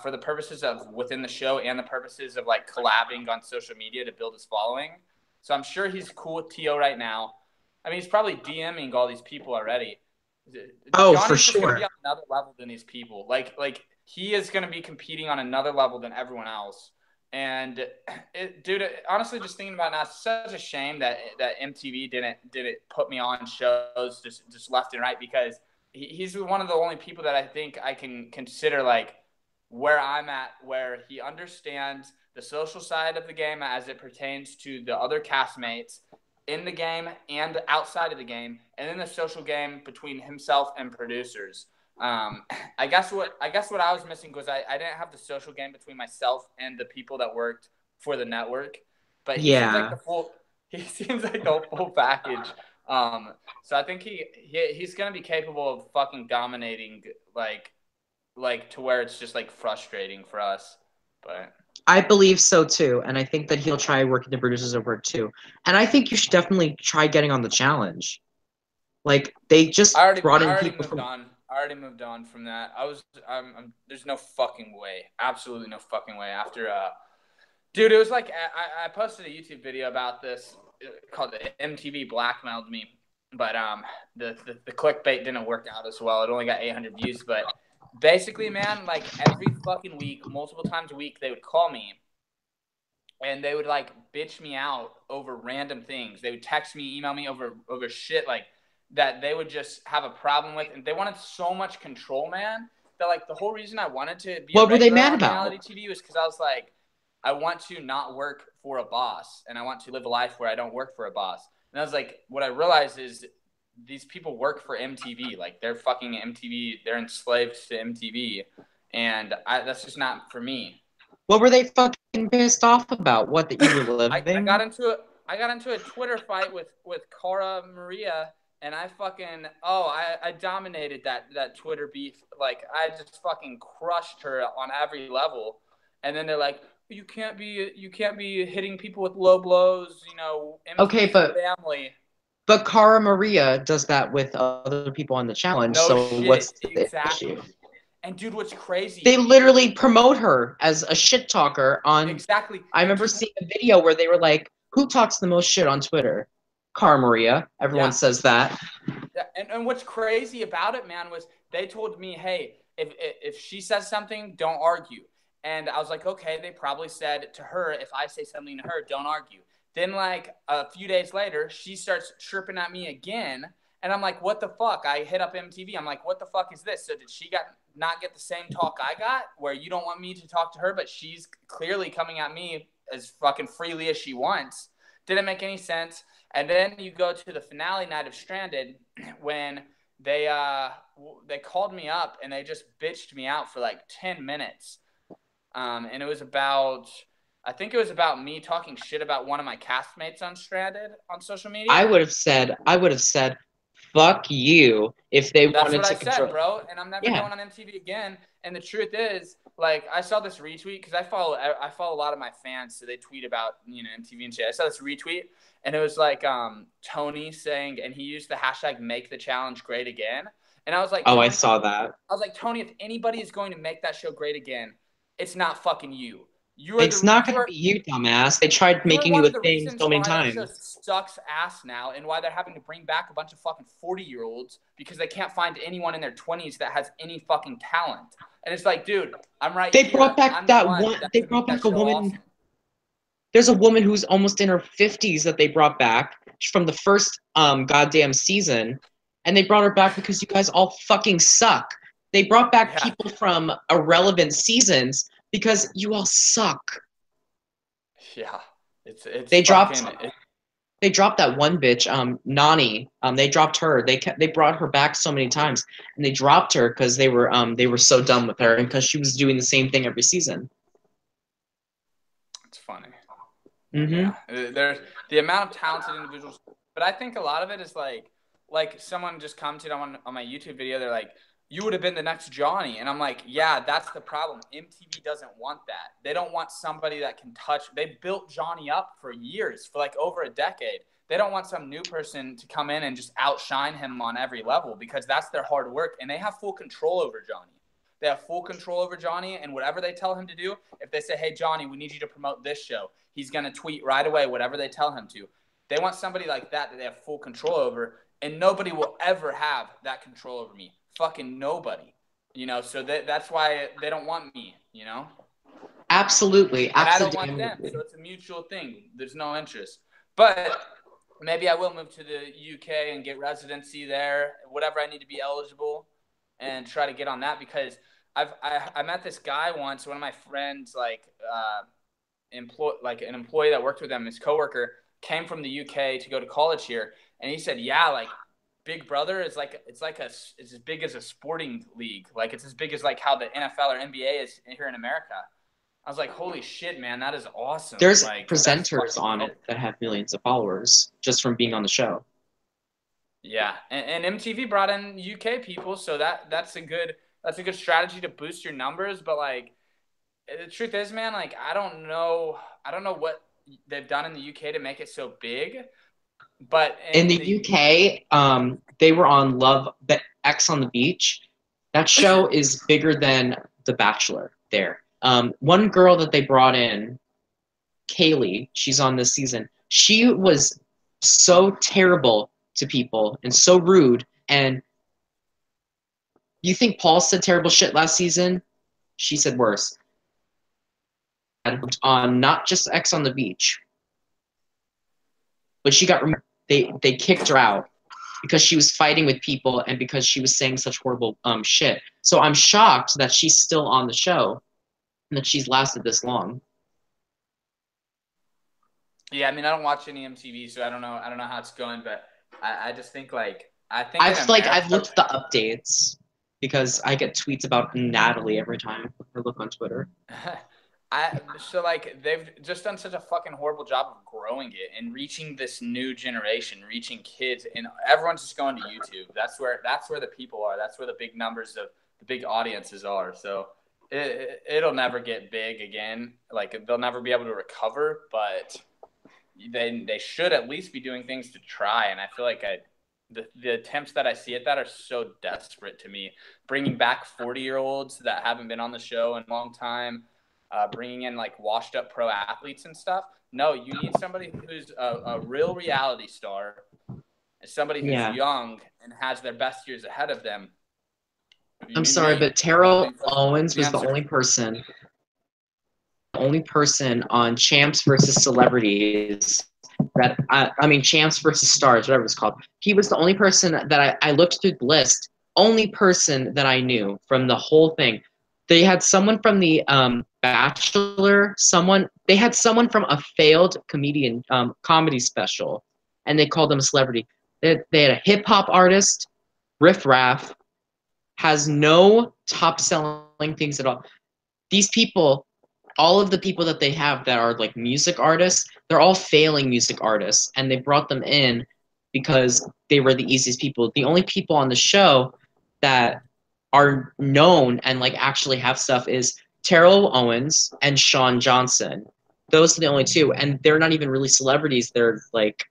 for the purposes of within the show and the purposes of, like, collabing on social media to build his following. So I'm sure he's cool with T.O. right now. I mean, he's probably DMing all these people already. Oh, Johnny's for just sure. Gonna be on another level than these people. Like he is going to be competing on another level than everyone else. And honestly, just thinking about it now, it's such a shame that MTV didn't put me on shows just left and right because he's one of the only people that I think I can consider like where I'm at, where he understands the social side of the game as it pertains to the other castmates in the game and outside of the game, and then the social game between himself and producers. I guess what I was missing was I didn't have the social game between myself and the people that worked for the network. But he seems like the full package. So I think he's gonna be capable of fucking dominating like to where it's just like frustrating for us. But I believe so too, and I think that he'll try working the producers over too. And I think you should definitely try getting on the challenge. Like they just brought in people from. I already moved on from that. There's no fucking way, absolutely no fucking way. After dude, it was like I posted a YouTube video about this called MTV blackmailed me, but the clickbait didn't work out as well. It only got 800 views, but basically, man, like every fucking week, multiple times a week, they would call me and they would like bitch me out over random things. They would text me, email me over shit like that they would just have a problem with, and they wanted so much control, man, that like the whole reason I wanted to be What were they mad on about? reality TV was because I was like, I want to not work for a boss, and I want to live a life where I don't work for a boss. And I was like, what I realized is these people work for MTV. Like they're fucking MTV. They're enslaved to MTV, and that's just not for me. What were they fucking pissed off about? What, that you were living? I got into a Twitter fight with Cara Maria, and I dominated that Twitter beef. Like I just fucking crushed her on every level. And then they're like, you can't be hitting people with low blows, you know. Okay, but family. But Cara Maria does that with other people on the challenge. No so shit, what's the exactly. issue? And dude, what's crazy? They literally promote her as a shit talker on. Exactly. I remember seeing a video where they were like, "Who talks the most shit on Twitter?" Cara Maria. Everyone says that. Yeah, and what's crazy about it, man, was they told me, hey, if she says something, don't argue. And I was like, okay, they probably said to her, if I say something to her, don't argue. Then, like, a few days later, she starts chirping at me again. And I'm like, what the fuck? I hit up MTV. I'm like, what the fuck is this? So did she not get the same talk I got, where you don't want me to talk to her, but she's clearly coming at me as fucking freely as she wants? Didn't make any sense. And then you go to the finale night of Stranded when they called me up and they just bitched me out for like 10 minutes. And it was about me talking shit about one of my castmates on Stranded on social media. I would have said, fuck you if they That's wanted what to I control. said, bro. And I'm never going on MTV again. And the truth is, like, I saw this retweet because I follow a lot of my fans, so they tweet about, you know, MTV and shit. I saw this retweet, and it was like Tony saying, and he used the hashtag Make the Challenge Great Again. And I was like, oh, I saw that. I was like, Tony, if anybody is going to make that show great again, it's not fucking you. It's not going to be you, dumbass. They tried making you a thing so many times. That show sucks ass now, and why they're having to bring back a bunch of fucking 40-year-olds because they can't find anyone in their 20s that has any fucking talent. And it's like, dude, I'm right here. They brought back that one. They brought back a woman. Awesome. There's a woman who's almost in her 50s that they brought back from the first goddamn season, and they brought her back because you guys all fucking suck. They brought back people from irrelevant seasons because you all suck. Yeah, it's they dropped that one bitch, Nani. They dropped her. They brought her back so many times, and they dropped her because they were so done with her and because she was doing the same thing every season. It's funny. Mm-hmm. Yeah, there's the amount of talented individuals, but I think a lot of it is like someone just commented on my YouTube video. They're like, you would have been the next Johnny. And I'm like, yeah, that's the problem. MTV doesn't want that. They don't want somebody that can touch. They built Johnny up for years, for like over a decade. They don't want some new person to come in and just outshine him on every level because that's their hard work. And they have full control over Johnny. They have full control over Johnny, and whatever they tell him to do, if they say, hey, Johnny, we need you to promote this show, he's going to tweet right away whatever they tell him to. They want somebody like that they have full control over, and nobody will ever have that control over me. Fucking nobody, you know, so that's why they don't want me, you know? Absolutely. And I don't want them, so it's a mutual thing. There's no interest. But maybe I will move to the UK and get residency there, whatever I need to be eligible, and try to get on that because I met this guy once. One of my friends, an employee that worked with him, his coworker, came from the UK to go to college here, and he said, yeah, like Big Brother is it's as big as a sporting league. Like it's as big as like how the NFL or NBA is here in America. I was like, holy shit, man, that is awesome. There's like, presenters on it that have millions of followers just from being on the show. Yeah, and MTV brought in UK people, so that's a good strategy to boost your numbers. But like, the truth is, man, like I don't know what they've done in the UK to make it so big. But in the UK, they were on X on the Beach. That show is bigger than The Bachelor there. One girl that they brought in, Kaylee, she's on this season. She was so terrible to people and so rude. And you think Paul said terrible shit last season? She said worse. On not just X on the Beach, but she got removed. They kicked her out because she was fighting with people and because she was saying such horrible shit. So I'm shocked that she's still on the show and that she's lasted this long. Yeah, I mean, I don't watch any MTV, so I don't know how it's going, but I just think I've looked at the updates because I get tweets about Natalie every time I look on Twitter. They've just done such a fucking horrible job of growing it and reaching this new generation, reaching kids, and everyone's just going to YouTube. That's where the people are. That's where the big numbers of the big audiences are. So it'll never get big again. Like they'll never be able to recover, but they should at least be doing things to try. And I feel like the attempts that I see at that are so desperate to me. Bringing back 40-year-olds that haven't been on the show in a long time. Bringing in like washed up pro athletes and stuff. No, you need somebody who's a real reality star, somebody who's young and has their best years ahead of them. I'm sorry, but Terrell Owens was the only person on Champs versus Celebrities that Champs versus Stars, whatever it's called. He was the only person that I looked through the list. Only person that I knew from the whole thing. They had someone from the Bachelor, they had someone from a failed comedian comedy special, and they called them a celebrity. They had a hip-hop artist, Riff Raff, has no top-selling things at all. These people, all of the people that they have that are like music artists, they're all failing music artists, and they brought them in because they were the easiest people. The only people on the show that are known and like actually have stuff is Terrell Owens and Sean Johnson. Those are the only two, and they're not even really celebrities. They're like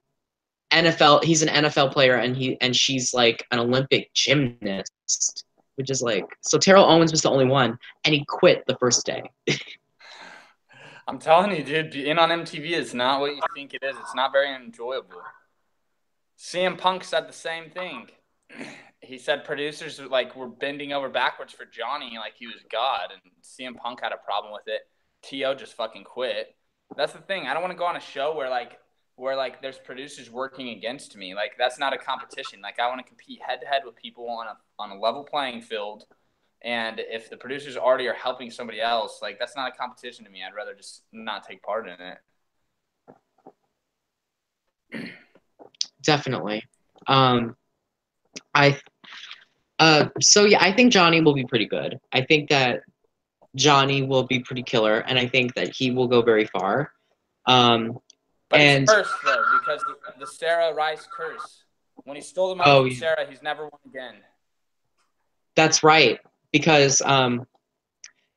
NFL. He's an NFL player, and she's like an Olympic gymnast, which is like so. Terrell Owens was the only one, and he quit the first day. I'm telling you, dude, being on MTV is not what you think it is. It's not very enjoyable. CM Punk said the same thing. He said producers were bending over backwards for Johnny like he was God, and CM Punk had a problem with it. T.O. just fucking quit. That's the thing. I don't want to go on a show where there's producers working against me. Like that's not a competition. Like I want to compete head to head with people on a level playing field. And if the producers already are helping somebody else, like that's not a competition to me. I'd rather just not take part in it. Definitely. I think Johnny will be pretty good. I think that Johnny will be pretty killer, and I think that he will go very far. But he's cursed, though, because the Sarah Rice curse. When he stole the money from Sarah, he's never won again. That's right, because and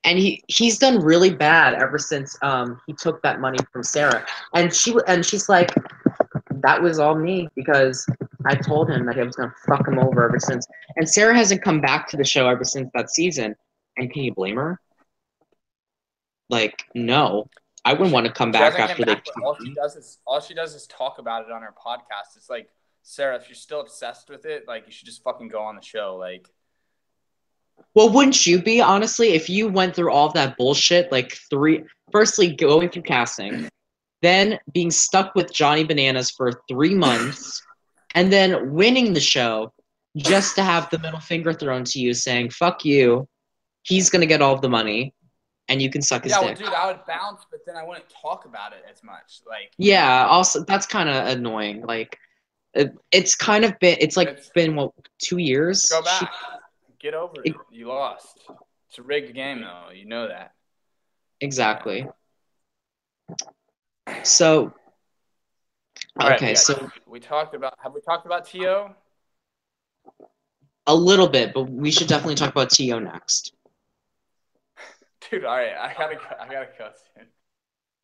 he's done really bad ever since he took that money from Sarah, and she's like, that was all me because I told him that I was going to fuck him over ever since. And Sarah hasn't come back to the show ever since that season. And can you blame her? Like, no. I wouldn't want to come back after they... All she does is talk about it on her podcast. It's like, Sarah, if you're still obsessed with it, like, you should just fucking go on the show. Like... Well, wouldn't you be, honestly, if you went through all of that bullshit, firstly, going through casting... Then being stuck with Johnny Bananas for 3 months, and then winning the show just to have the middle finger thrown to you saying, fuck you, he's gonna get all of the money, and you can suck his Yeah, well, dick. dude, I would bounce, but then I wouldn't talk about it as much. Like, Yeah, also that's kind of annoying. Like, it's kind of been, it's like been what, 2 years? Go back, get over it. You lost. It's a rigged game, though. You know that. Exactly. So, okay, right, so have we talked about T.O.? a little bit, but we should definitely talk about T.O. next. Dude, all right, I gotta go soon.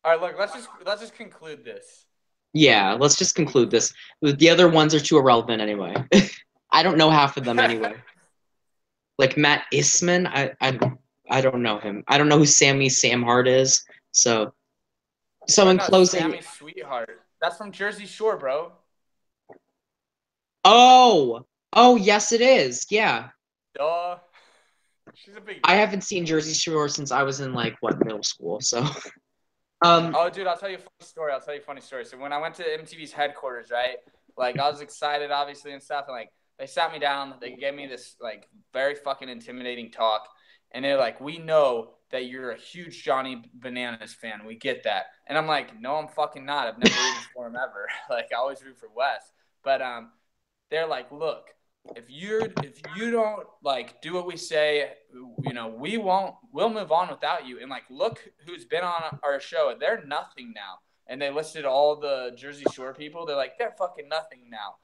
All right, look, let's just conclude this. Yeah, let's just conclude this. The other ones are too irrelevant anyway. I don't know half of them anyway. Like Matt Isman, I don't know him. I don't know who Sammy Samhart is. So, in closing, Sammy Sweetheart. That's from Jersey Shore, bro. Oh, yes, it is. Yeah. Duh. She's a big. I haven't seen Jersey Shore since I was in like middle school. So, Oh, dude, I'll tell you a funny story. So when I went to MTV's headquarters, right? Like I was excited, obviously, and stuff, and like they sat me down. They gave me this like very fucking intimidating talk, and they're like, "We know that you're a huge Johnny Bananas fan. We get that." And I'm like, "No, I'm fucking not. I've never rooted for him ever. Like I always root for Wes." But they're like, "Look, if you don't like do what we say, we'll move on without you." And like, look who's been on our show. They're nothing now. And they listed all the Jersey Shore people. They're like, they're fucking nothing now.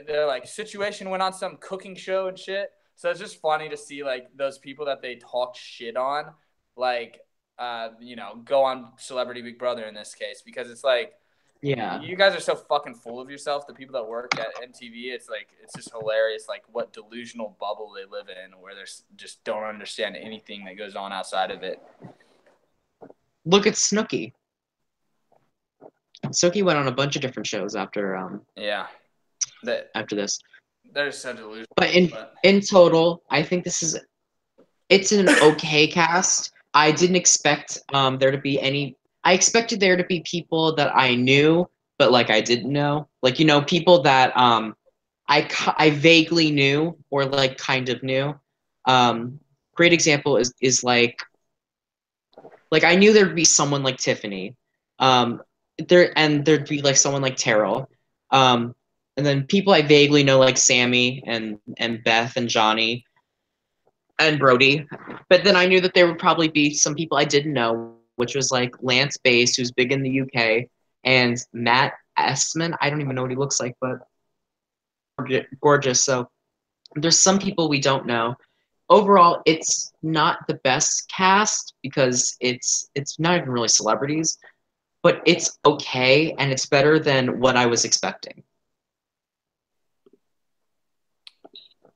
They're like, Situation went on some cooking show and shit. So it's just funny to see like those people that they talk shit on, like, go on Celebrity Big Brother in this case, because it's like, yeah, you guys are so fucking full of yourself. The people that work at MTV, it's like, it's just hilarious. Like what delusional bubble they live in, where they just don't understand anything that goes on outside of it. Look at Snooki. Snooki went on a bunch of different shows after after this. They're so delusional. But in total, I think it's an okay cast. I didn't expect there to be any. I expected there to be people that I knew, but like I didn't know. Like people that I vaguely knew or like kind of knew. Great example is like I knew there'd be someone like Tiffany. There'd be like someone like Terrell. And then people I vaguely know like Sammy and Beth and Johnny and Brody. But then I knew that there would probably be some people I didn't know, which was like Lance Bass, who's big in the UK, and Matt Esman. I don't even know what he looks like, but gorgeous. So there's some people we don't know. Overall, it's not the best cast because it's not even really celebrities, but it's okay and it's better than what I was expecting.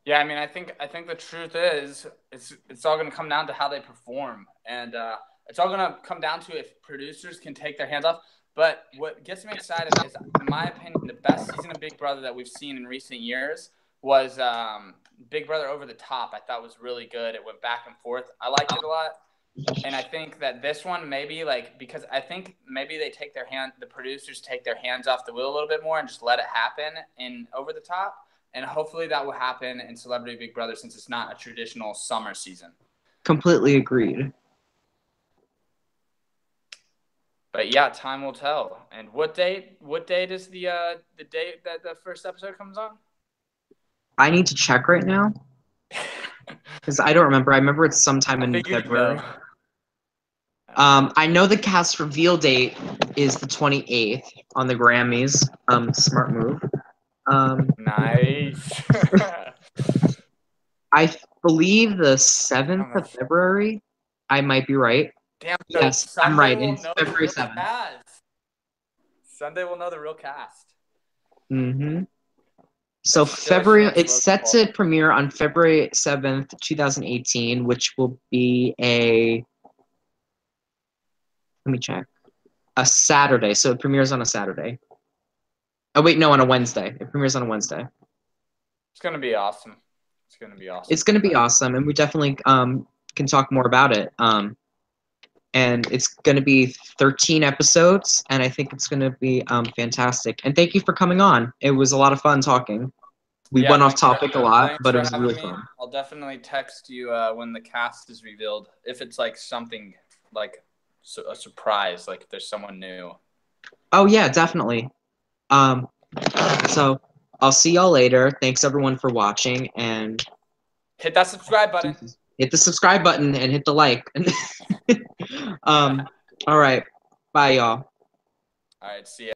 Yeah, I mean, I think the truth is it's all going to come down to how they perform, and it's all going to come down to if producers can take their hands off. But what gets me excited is, in my opinion, the best season of Big Brother that we've seen in recent years was Big Brother Over the Top. I thought was really good. It went back and forth. I liked it a lot. And I think that this one maybe because I think maybe the producers take their hands off the wheel a little bit more and just let it happen in Over the Top. And hopefully that will happen in Celebrity Big Brother, since it's not a traditional summer season. Completely agreed. But yeah, time will tell. And what date is the date that the first episode comes on? I need to check right now because I don't remember. I remember it's sometime in February. I know the cast reveal date is the 28th on the Grammys. Smart move. Nice. I believe the 7th of February. I might be right. Damn. Yes, Sunday I'm right. We'll It's February 7th. Sunday we'll know the real cast. Mm-hmm. So February, it's set to premiere on February 7th, 2018, which will be let me check, a Saturday. So it premieres on a Saturday. Oh, wait, no, on a Wednesday. It premieres on a Wednesday. It's going to be awesome. It's going to be awesome, and we definitely can talk more about it. And it's going to be 13 episodes, and I think it's going to be fantastic. And thank you for coming on. It was a lot of fun talking. We went off topic a lot, thanks but for it was really having me. fun. I'll definitely text you when the cast is revealed. If it's like something like a surprise, like if there's someone new. Oh yeah, definitely. So I'll see y'all later. Thanks everyone for watching, and hit that subscribe button. Hit the subscribe button and hit the like. All right. Bye, y'all. All right, see ya.